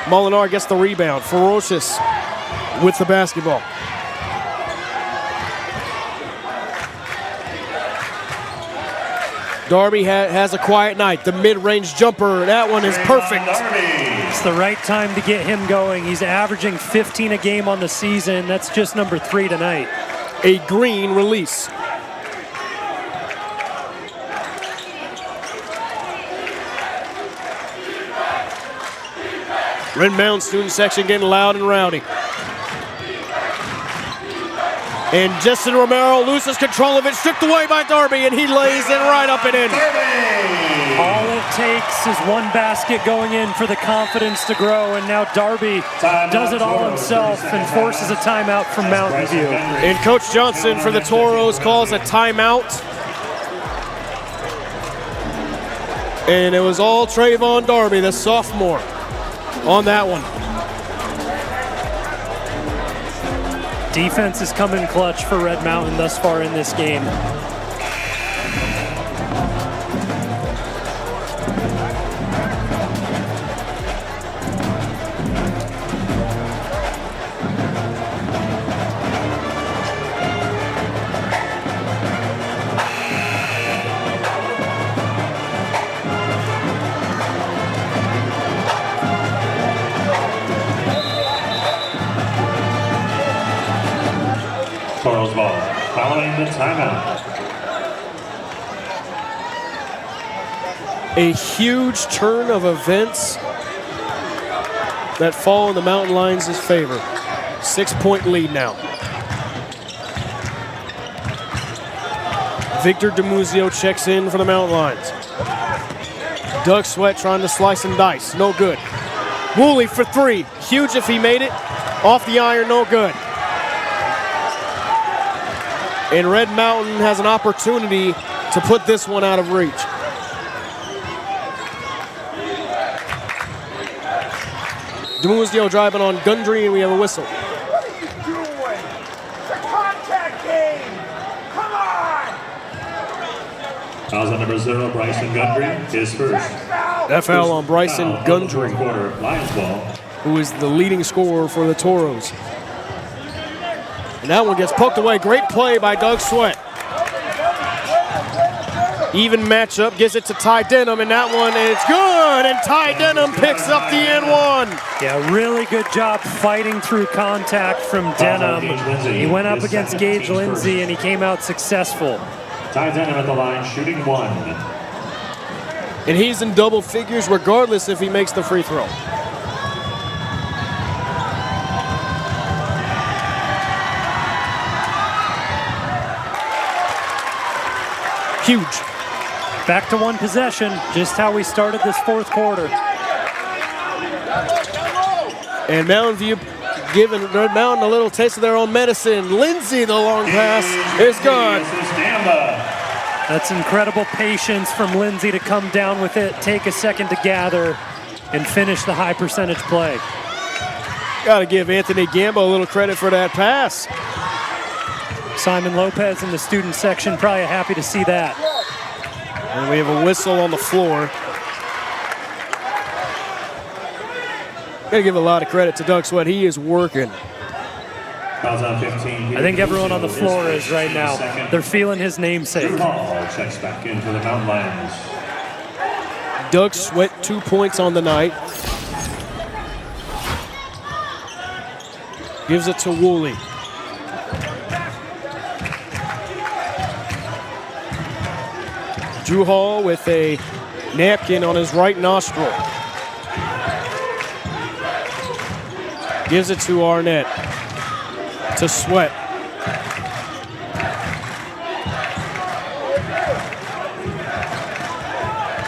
S1: Molinar gets the rebound, Ferocious with the basketball. Darby has a quiet night. The mid-range jumper, that one is perfect.
S2: It's the right time to get him going. He's averaging 15 a game on the season. That's just number 3 tonight.
S1: A green release. Red Mountain student section getting loud and rowdy. And Justin Romero loses control of it, stripped away by Darby, and he lays it right up and in.
S2: All it takes is one basket going in for the confidence to grow, and now Darby does it all himself and forces a timeout from Mountain View.
S1: And Coach Johnson for the Toros calls a timeout. And it was all Trayvon Darby, the sophomore, on that one.
S2: Defense is coming clutch for Red Mountain thus far in this game.
S3: Toros ball, following the timeout.
S1: A huge turn of events that fall in the Mountain Lions' favor. 6-point lead now. Victor DiMuzio checks in for the Mountain Lions. Doug Sweat trying to slice and dice, no good. Woolley for 3, huge if he made it. Off the iron, no good. And Red Mountain has an opportunity to put this one out of reach. DiMuzio driving on Gundry, and we have a whistle.
S4: What are you doing? It's a contact game! Come on!
S3: Fouls on number 0, Bryson Gundry, his first.
S1: That foul on Bryson
S3: Foul on the
S1: Gundry,
S3: fourth quarter, Lions ball.
S1: who is the leading scorer for the Toros. And that one gets poked away. Great play by Doug Sweat. Even matchup, gives it to Ty Denham, and that one is good, and Ty Denham picks up the N1.
S2: Yeah, really good job fighting through contact from Denham. He went up against Gage Lindsay, and he came out successful.
S3: Ty Denham at the line, shooting 1.
S1: And he's in double figures regardless if he makes the free throw. Huge.
S2: Back to one possession, just how we started this fourth quarter.
S1: And Mountain View giving Red Mountain a little taste of their own medicine. Lindsay, the long pass, is good.
S2: That's incredible patience from Lindsay to come down with it, take a second to gather, and finish the high percentage play.
S1: Got to give Anthony Gambo a little credit for that pass.
S2: Simon Lopez in the student section, probably happy to see that.
S1: And we have a whistle on the floor. Got to give a lot of credit to Doug Sweat. He is working.
S2: I think everyone on the floor is right now. They're feeling his namesake.
S3: Checks back in for the Mountain Lions.
S1: Doug Sweat, 2 points on the night. Gives it to Woolley. Drew Hall with a napkin on his right nostril. Gives it to Arnett. To Sweat.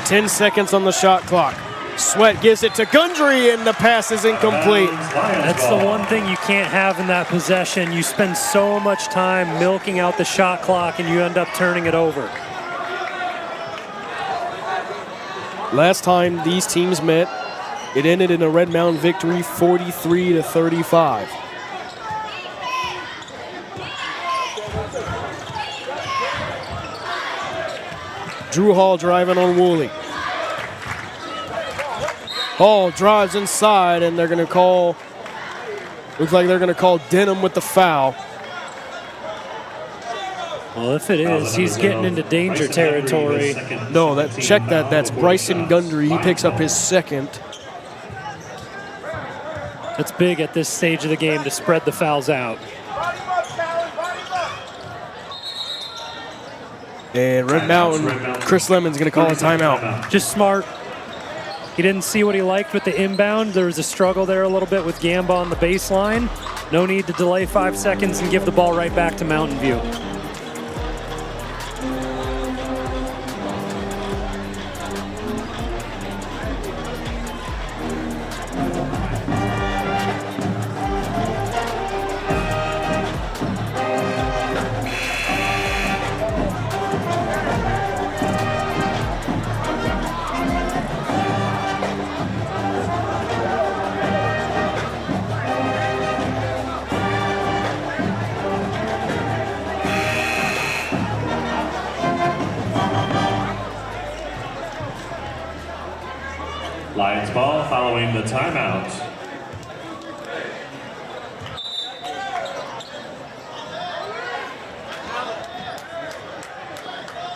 S1: Ten seconds on the shot clock. Sweat gives it to Gundry, and the pass is incomplete.
S2: That's the one thing you can't have in that possession. You spend so much time milking out the shot clock, and you end up turning it over.
S1: Last time these teams met, it ended in a Red Mountain victory, 43-35. Drew Hall driving on Woolley. Hall drives inside, and they're going to call, looks like they're going to call Denham with the foul.
S2: Well, if it is, he's getting into danger territory.
S1: No, check that. That's Bryson Gundry. He picks up his second.
S2: It's big at this stage of the game to spread the fouls out.
S1: And Red Mountain, Chris Lemon's going to call a timeout.
S2: Just smart. He didn't see what he liked with the inbound. There was a struggle there a little bit with Gamba on the baseline. No need to delay 5 seconds and give the ball right back to Mountain View.
S3: Lions ball following the timeout.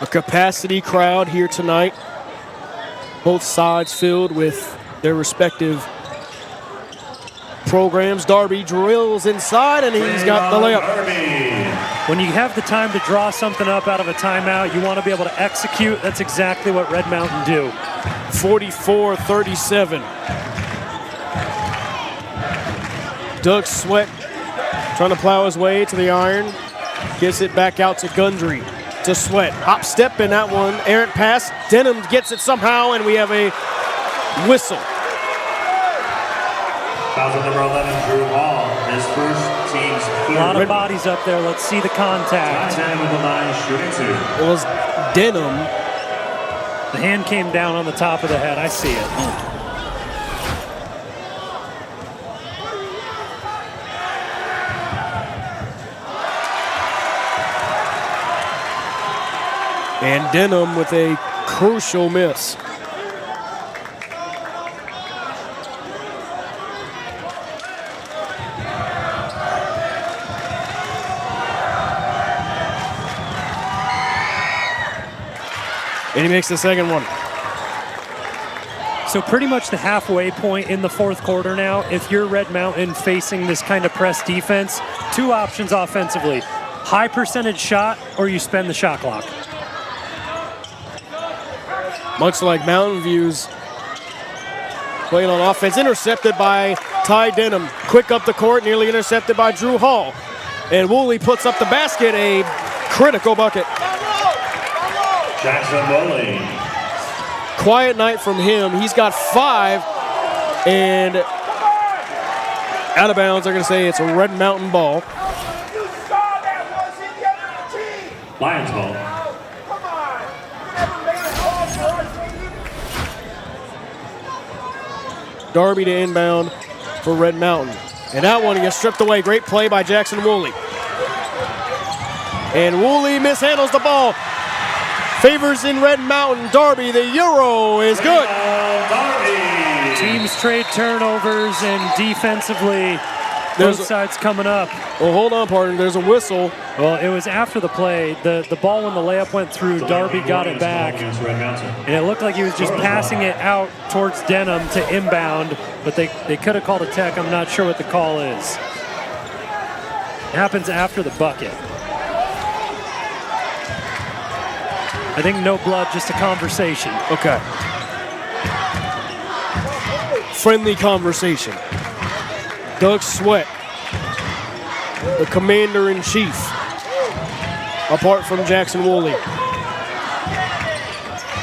S1: A capacity crowd here tonight. Both sides filled with their respective programs. Darby drills inside, and he's got the layup.
S2: When you have the time to draw something up out of a timeout, you want to be able to execute. That's exactly what Red Mountain do.
S1: 44-37. Doug Sweat trying to plow his way to the iron. Gets it back out to Gundry. To Sweat. Hop step in that one. Errant pass. Denham gets it somehow, and we have a whistle.
S3: Fouls on number 11, Drew Hall. His first team's third.
S2: A lot of bodies up there. Let's see the contact.
S3: Ty with the line, shooting 2.
S1: It was Denham.
S2: The hand came down on the top of the head. I see it.
S1: And Denham with a crucial miss. And he makes the second one.
S2: So pretty much the halfway point in the fourth quarter now. If you're Red Mountain facing this kind of press defense, two options offensively. High percentage shot, or you spend the shot clock.
S1: Much like Mountain View's playing on offense, intercepted by Ty Denham. Quick up the court, nearly intercepted by Drew Hall. And Woolley puts up the basket, a critical bucket.
S3: Jackson Woolley.
S1: Quiet night from him. He's got 5, and out of bounds. They're going to say it's a Red Mountain ball.
S3: Lions ball.
S1: Darby to inbound for Red Mountain. And that one gets stripped away. Great play by Jackson Woolley. And Woolley mishandles the ball. Favors in Red Mountain. Darby, the Euro is good.
S2: Teams trade turnovers, and defensively, both sides coming up.
S1: Well, hold on, partner. There's a whistle.
S2: Well, it was after the play. The ball, when the layup went through, Darby got it back. And it looked like he was just passing it out towards Denham to inbound, but they could have called a tech. I'm not sure what the call is. It happens after the bucket. I think no blood, just a conversation.
S1: Okay. Friendly conversation. Doug Sweat, the commander-in-chief, apart from Jackson Woolley.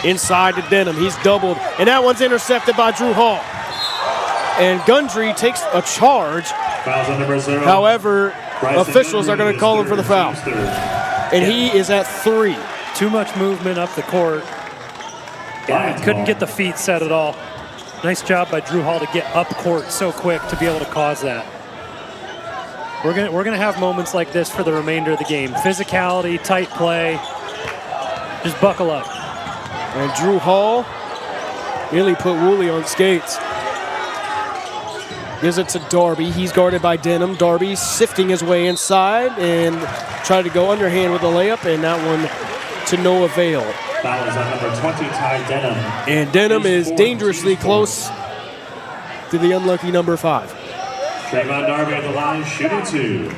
S1: Inside to Denham. He's doubled. And that one's intercepted by Drew Hall. And Gundry takes a charge. However, officials are going to call him for the foul. And he is at 3.
S2: Too much movement up the court. Couldn't get the feet set at all. Nice job by Drew Hall to get up court so quick to be able to cause that. We're gonna have moments like this for the remainder of the game. Physicality, tight play. Just buckle up.
S1: And Drew Hall nearly put Woolley on skates. Gives it to Darby. He's guarded by Denham. Darby sifting his way inside and tried to go underhand with the layup, and that one to no avail.
S3: Foul is on number 20, Ty Denham.
S1: And Denham is dangerously close to the unlucky number 5.
S3: Trayvon Darby at the line, shooting 2.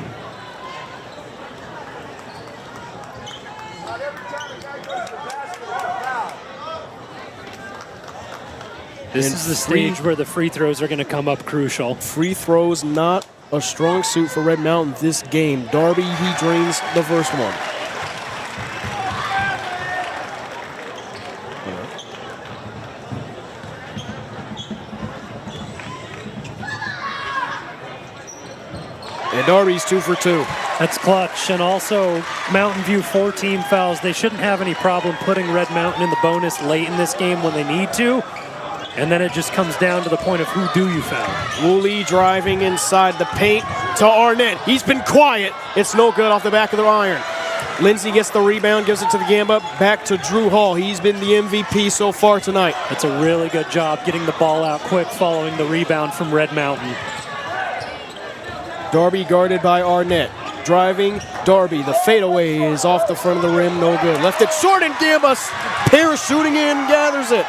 S2: This is the stage where the free throws are going to come up crucial.
S1: Free throws not a strong suit for Red Mountain this game. Darby, he drains the first one. And Darby's 2 for 2.
S2: That's clutch. And also, Mountain View 4 team fouls. They shouldn't have any problem putting Red Mountain in the bonus late in this game when they need to. And then it just comes down to the point of who do you foul.
S1: Woolley driving inside the paint to Arnett. He's been quiet. It's no good off the back of the iron. Lindsey gets the rebound, gives it to the Gamba. Back to Drew Hall. He's been the MVP so far tonight.
S2: That's a really good job getting the ball out quick following the rebound from Red Mountain.
S1: Darby guarded by Arnett. Driving, Darby. The fadeaway is off the front of the rim, no good. Left it short, and Gamba parachuting in, gathers it.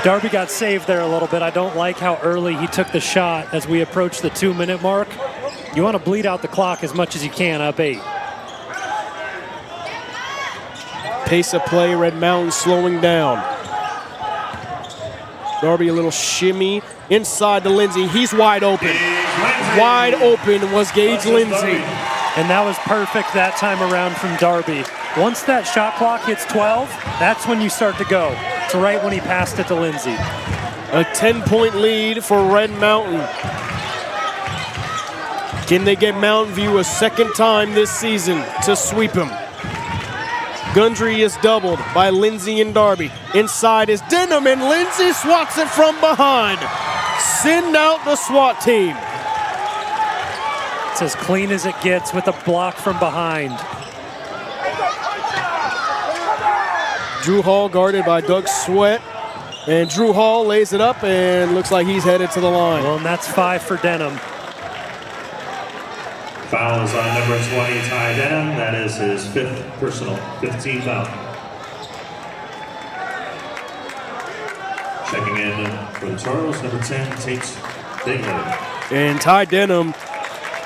S2: Darby got saved there a little bit. I don't like how early he took the shot as we approach the 2-minute mark. You want to bleed out the clock as much as you can, up 8.
S1: Pace of play, Red Mountain slowing down. Darby a little shimmy inside to Lindsey. He's wide open. Wide open was Gage Lindsey.
S2: And that was perfect that time around from Darby. Once that shot clock hits 12, that's when you start to go. It's right when he passed it to Lindsey.
S1: A 10-point lead for Red Mountain. Can they get Mountain View a second time this season to sweep him? Gundry is doubled by Lindsey and Darby. Inside is Denham, and Lindsey swats it from behind. Send out the SWAT team.
S2: It's as clean as it gets with a block from behind.
S1: Drew Hall guarded by Doug Sweat. And Drew Hall lays it up and looks like he's headed to the line.
S2: Well, and that's 5 for Denham.
S3: Foul is on number 20, Ty Denham. That is his 5th personal, 15 foul. Checking in for the Toros, number 10, Tate Bigler.
S1: And Ty Denham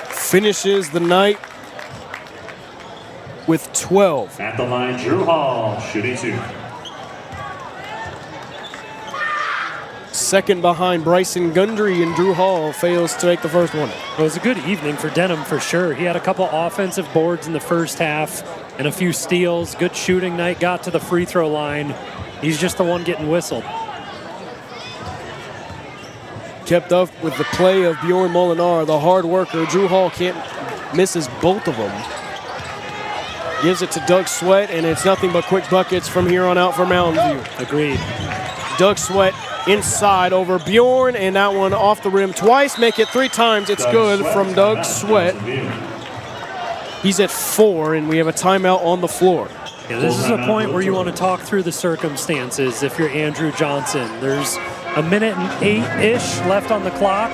S1: finishes the night with 12.
S3: At the line, Drew Hall, shooting 2.
S1: Second behind Bryson Gundry, and Drew Hall fails to make the first one.
S2: It was a good evening for Denham for sure. He had a couple offensive boards in the first half and a few steals. Good shooting night, got to the free throw line. He's just the one getting whistled.
S1: Kept up with the play of Bjorn Molinar, the hard worker. Drew Hall misses both of them. Gives it to Doug Sweat, and it's nothing but quick buckets from here on out for Mountain View.
S2: Agreed.
S1: Doug Sweat inside over Bjorn, and that one off the rim twice. Make it 3 times. It's good from Doug Sweat. He's at 4, and we have a timeout on the floor.
S2: Yeah, this is a point where you want to talk through the circumstances if you're Andrew Johnson. There's a minute and 8-ish left on the clock,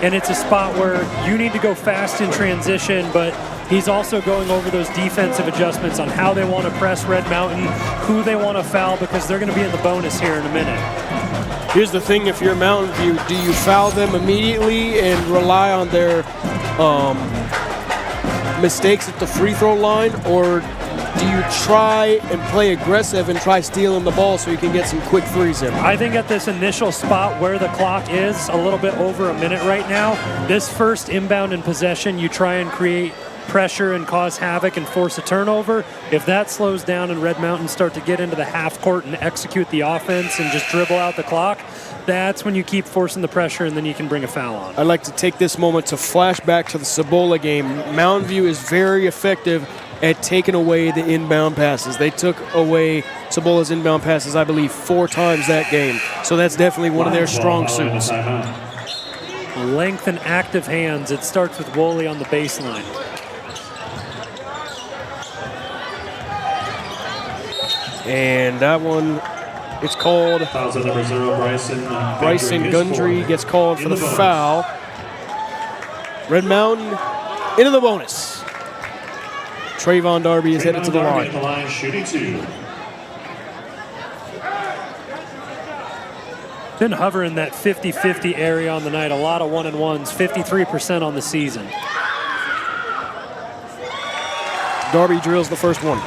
S2: and it's a spot where you need to go fast in transition, but he's also going over those defensive adjustments on how they want to press Red Mountain, who they want to foul, because they're going to be in the bonus here in a minute.
S1: Here's the thing, if you're Mountain View, do you foul them immediately and rely on their mistakes at the free throw line, or do you try and play aggressive and try stealing the ball so you can get some quick threes in?
S2: I think at this initial spot where the clock is a little bit over a minute right now, this first inbound in possession, you try and create pressure and cause havoc and force a turnover. If that slows down and Red Mountain start to get into the half court and execute the offense and just dribble out the clock, that's when you keep forcing the pressure and then you can bring a foul on.
S1: I'd like to take this moment to flash back to the Cibola game. Mountain View is very effective at taking away the inbound passes. They took away Cibola's inbound passes, I believe, 4 times that game. So that's definitely one of their strong suits.
S2: Length and active hands. It starts with Woolley on the baseline.
S1: And that one, it's called.
S3: Fouls on number 0,
S1: Bryson Gundry gets called for the foul. Red Mountain into the bonus. Trayvon Darby is headed to the line.
S3: Shooting 2.
S2: Been hovering that 50-50 area on the night. A lot of 1-and-1s, 53% on the season.
S1: Darby drills the first one.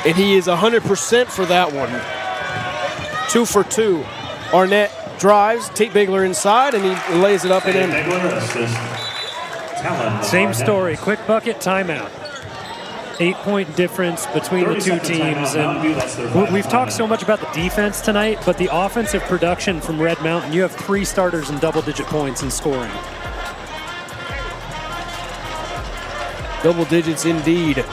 S1: And he is 100% for that one. 2 for 2. Arnett drives, Tate Bigler inside, and he lays it up and in.
S2: Same story, quick bucket, timeout. 8-point difference between the two teams. And we've talked so much about the defense tonight, but the offensive production from Red Mountain, you have 3 starters in double-digit points in scoring.
S1: Double digits indeed.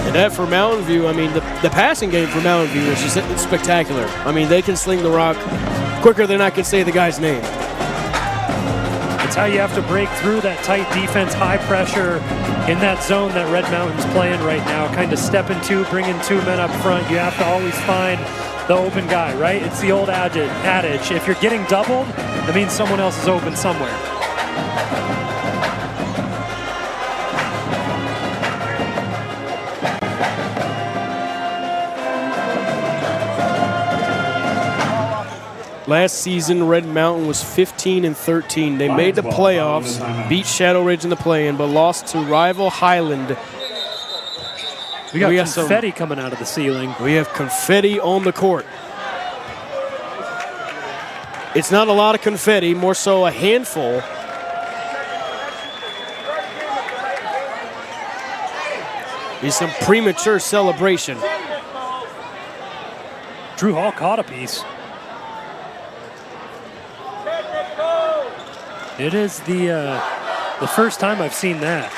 S1: And that for Mountain View, I mean, the passing game for Mountain View is just spectacular. I mean, they can sling the rock quicker than I can say the guy's name.
S2: It's how you have to break through that tight defense, high pressure in that zone that Red Mountain's playing right now. Kind of stepping 2, bringing 2 men up front. You have to always find the open guy, right? It's the old adage. If you're getting doubled, that means someone else is open somewhere.
S1: Last season, Red Mountain was 15-13. They made the playoffs, beat Shadow Ridge in the play-in, but lost to rival Highland.
S2: We got confetti coming out of the ceiling.
S1: We have confetti on the court. It's not a lot of confetti, more so a handful. It's some premature celebration.
S2: Drew Hall caught a piece. It is the first time I've seen that.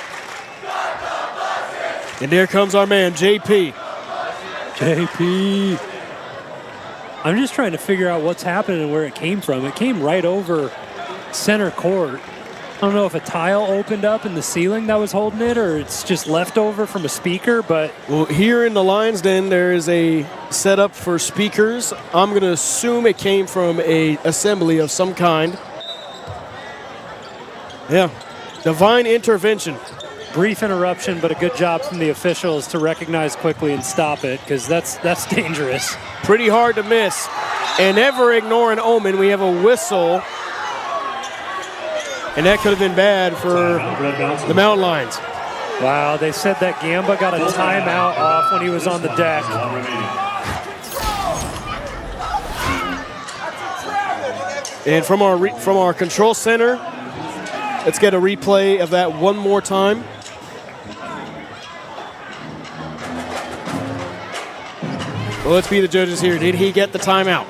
S1: And there comes our man, JP.
S2: JP. I'm just trying to figure out what's happening and where it came from. It came right over center court. I don't know if a tile opened up in the ceiling that was holding it or it's just leftover from a speaker, but...
S1: Well, here in the Lions Den, there is a setup for speakers. I'm going to assume it came from a assembly of some kind. Yeah, divine intervention.
S2: Brief interruption, but a good job from the officials to recognize quickly and stop it, because that's dangerous.
S1: Pretty hard to miss. And never ignore an omen. We have a whistle. And that could have been bad for the Mountain Lions.
S2: Wow, they said that Gamba got a timeout off when he was on the deck.
S1: And from our control center, let's get a replay of that one more time. Well, let's be the judges here. Did he get the timeout?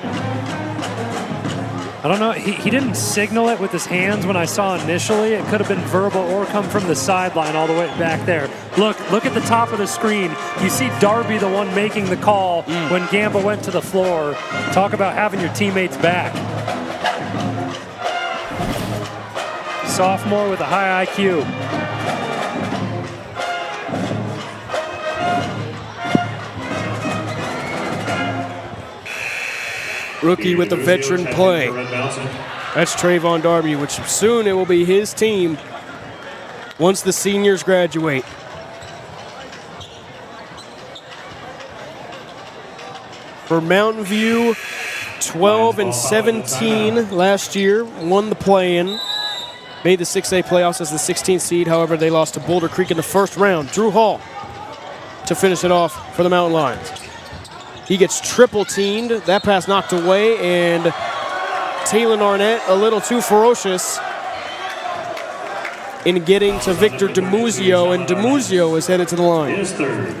S2: I don't know. He didn't signal it with his hands when I saw initially. It could have been verbal or come from the sideline all the way back there. Look at the top of the screen. You see Darby, the one making the call when Gamba went to the floor. Talk about having your teammates back. Sophomore with a high IQ.
S1: Rookie with the veteran play. That's Trayvon Darby, which soon it will be his team once the seniors graduate. For Mountain View, 12-17 last year, won the play-in, made the 6A playoffs as the 16th seed. However, they lost to Boulder Creek in the first round. Drew Hall to finish it off for the Mountain Lions. He gets triple teamed. That pass knocked away, and Taylon Arnett a little too ferocious in getting to Victor DeMuzio, and DeMuzio is headed to the line.
S3: His third.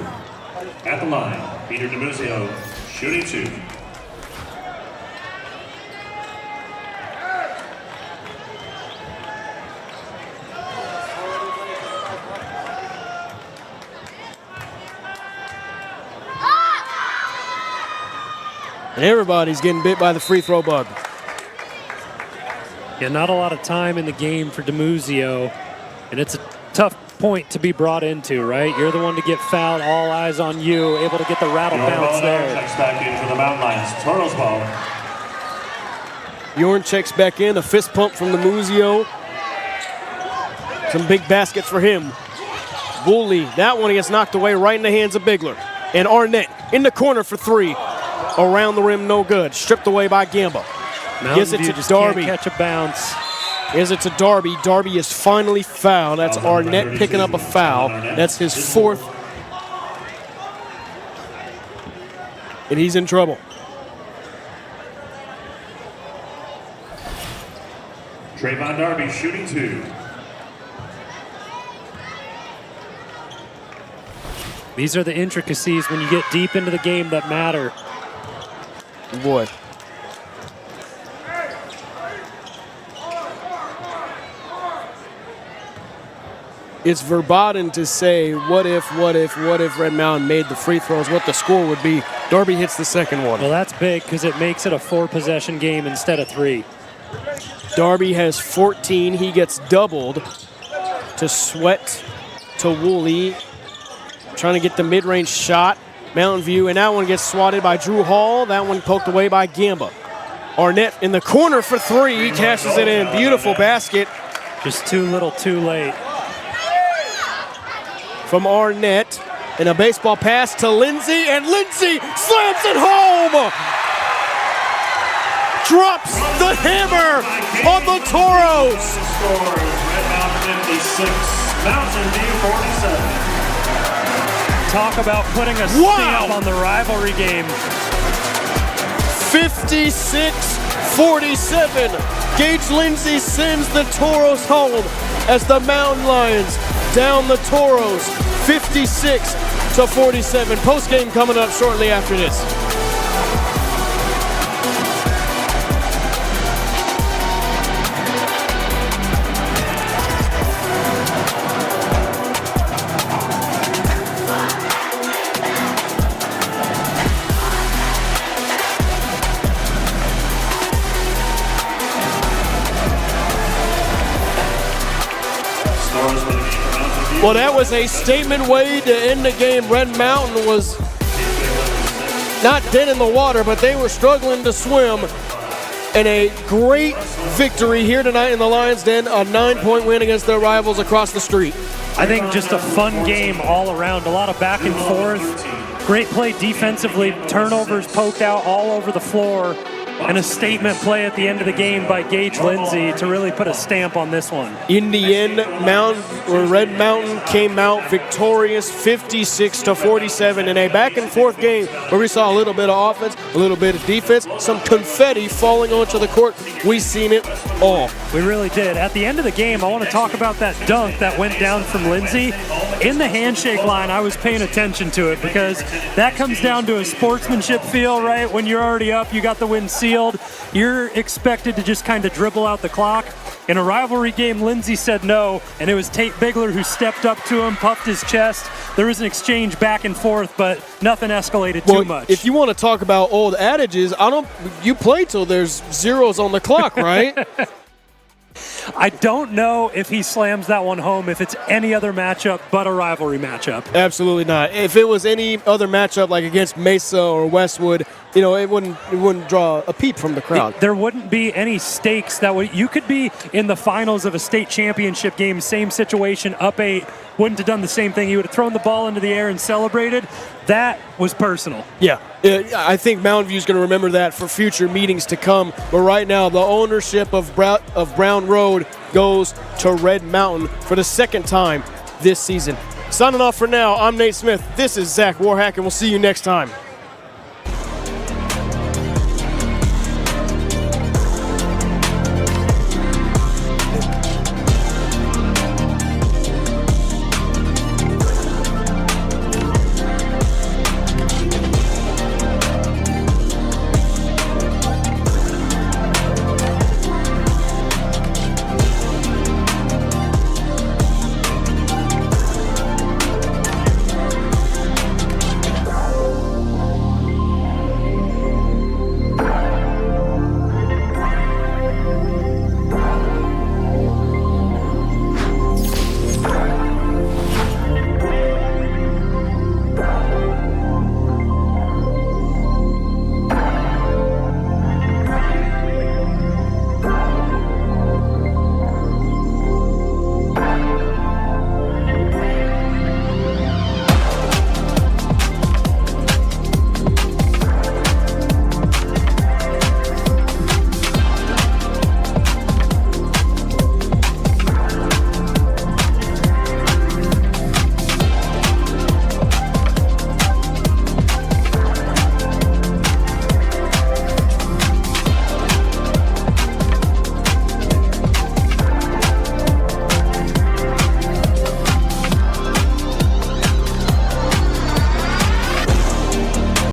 S3: At the line, Peter DeMuzio, shooting 2.
S1: And everybody's getting bit by the free throw bug.
S2: Yeah, not a lot of time in the game for DeMuzio, and it's a tough point to be brought into, right? You're the one to get fouled, all eyes on you, able to get the rattle bounce there.
S3: Checks back in for the Mountain Lions. Toro's ball.
S1: Bjorn checks back in, a fist pump from DeMuzio. Some big baskets for him. Woolley, that one gets knocked away right in the hands of Bigler. And Arnett in the corner for 3. Around the rim, no good. Stripped away by Gamba. Gives it to Darby.
S2: Can't catch a bounce.
S1: Gives it to Darby. Darby is finally fouled. That's Arnett picking up a foul. That's his 4th. And he's in trouble.
S3: Trayvon Darby shooting 2.
S2: These are the intricacies when you get deep into the game that matter.
S1: Boy. It's verboten to say, what if Red Mountain made the free throws, what the score would be. Darby hits the second one.
S2: Well, that's big because it makes it a 4-possession game instead of 3.
S1: Darby has 14. He gets doubled to Sweat, to Woolley. Trying to get the mid-range shot. Mountain View, and that one gets swatted by Drew Hall. That one poked away by Gamba. Arnett in the corner for 3. He cashes it in. Beautiful basket.
S2: Just too little, too late.
S1: From Arnett. And a baseball pass to Lindsay, and Lindsay slams it home! Drops the hammer on the Toros!
S3: Scores Red Mountain 56, Mountain View 47.
S2: Talk about putting a stamp on the rivalry game.
S1: 56-47. Gage Lindsay sends the Toros home as the Mountain Lions down the Toros 56-47. Post-game coming up shortly after this. Well, that was a statement way to end the game. Red Mountain was not dead in the water, but they were struggling to swim. And a great victory here tonight in the Lions Den, a 9-point win against their rivals across the street.
S2: I think just a fun game all around, a lot of back and forth. Great play defensively, turnovers poked out all over the floor, and a statement play at the end of the game by Gage Lindsay to really put a stamp on this one.
S1: In the end, Red Mountain came out victorious 56-47 in a back and forth game where we saw a little bit of offense, a little bit of defense, some confetti falling onto the court. We've seen it all.
S2: We really did. At the end of the game, I want to talk about that dunk that went down from Lindsay. In the handshake line, I was paying attention to it because that comes down to a sportsmanship feel, right? When you're already up, you got the win sealed. You're expected to just kind of dribble out the clock. In a rivalry game, Lindsay said no, and it was Tate Bigler who stepped up to him, puffed his chest. There was an exchange back and forth, but nothing escalated too much.
S1: If you want to talk about old adages, you play till there's zeros on the clock, right?
S2: I don't know if he slams that one home if it's any other matchup but a rivalry matchup.
S1: Absolutely not. If it was any other matchup like against Mesa or Westwood, it wouldn't draw a peep from the crowd.
S2: There wouldn't be any stakes you could be in the finals of a state championship game, same situation, up 8, wouldn't have done the same thing. He would have thrown the ball into the air and celebrated. That was personal.
S1: Yeah, I think Mountain View is going to remember that for future meetings to come. But right now, the ownership of Brown Road goes to Red Mountain for the second time this season. Signing off for now, I'm Nate Smith. This is Zach Warhack, and we'll see you next time.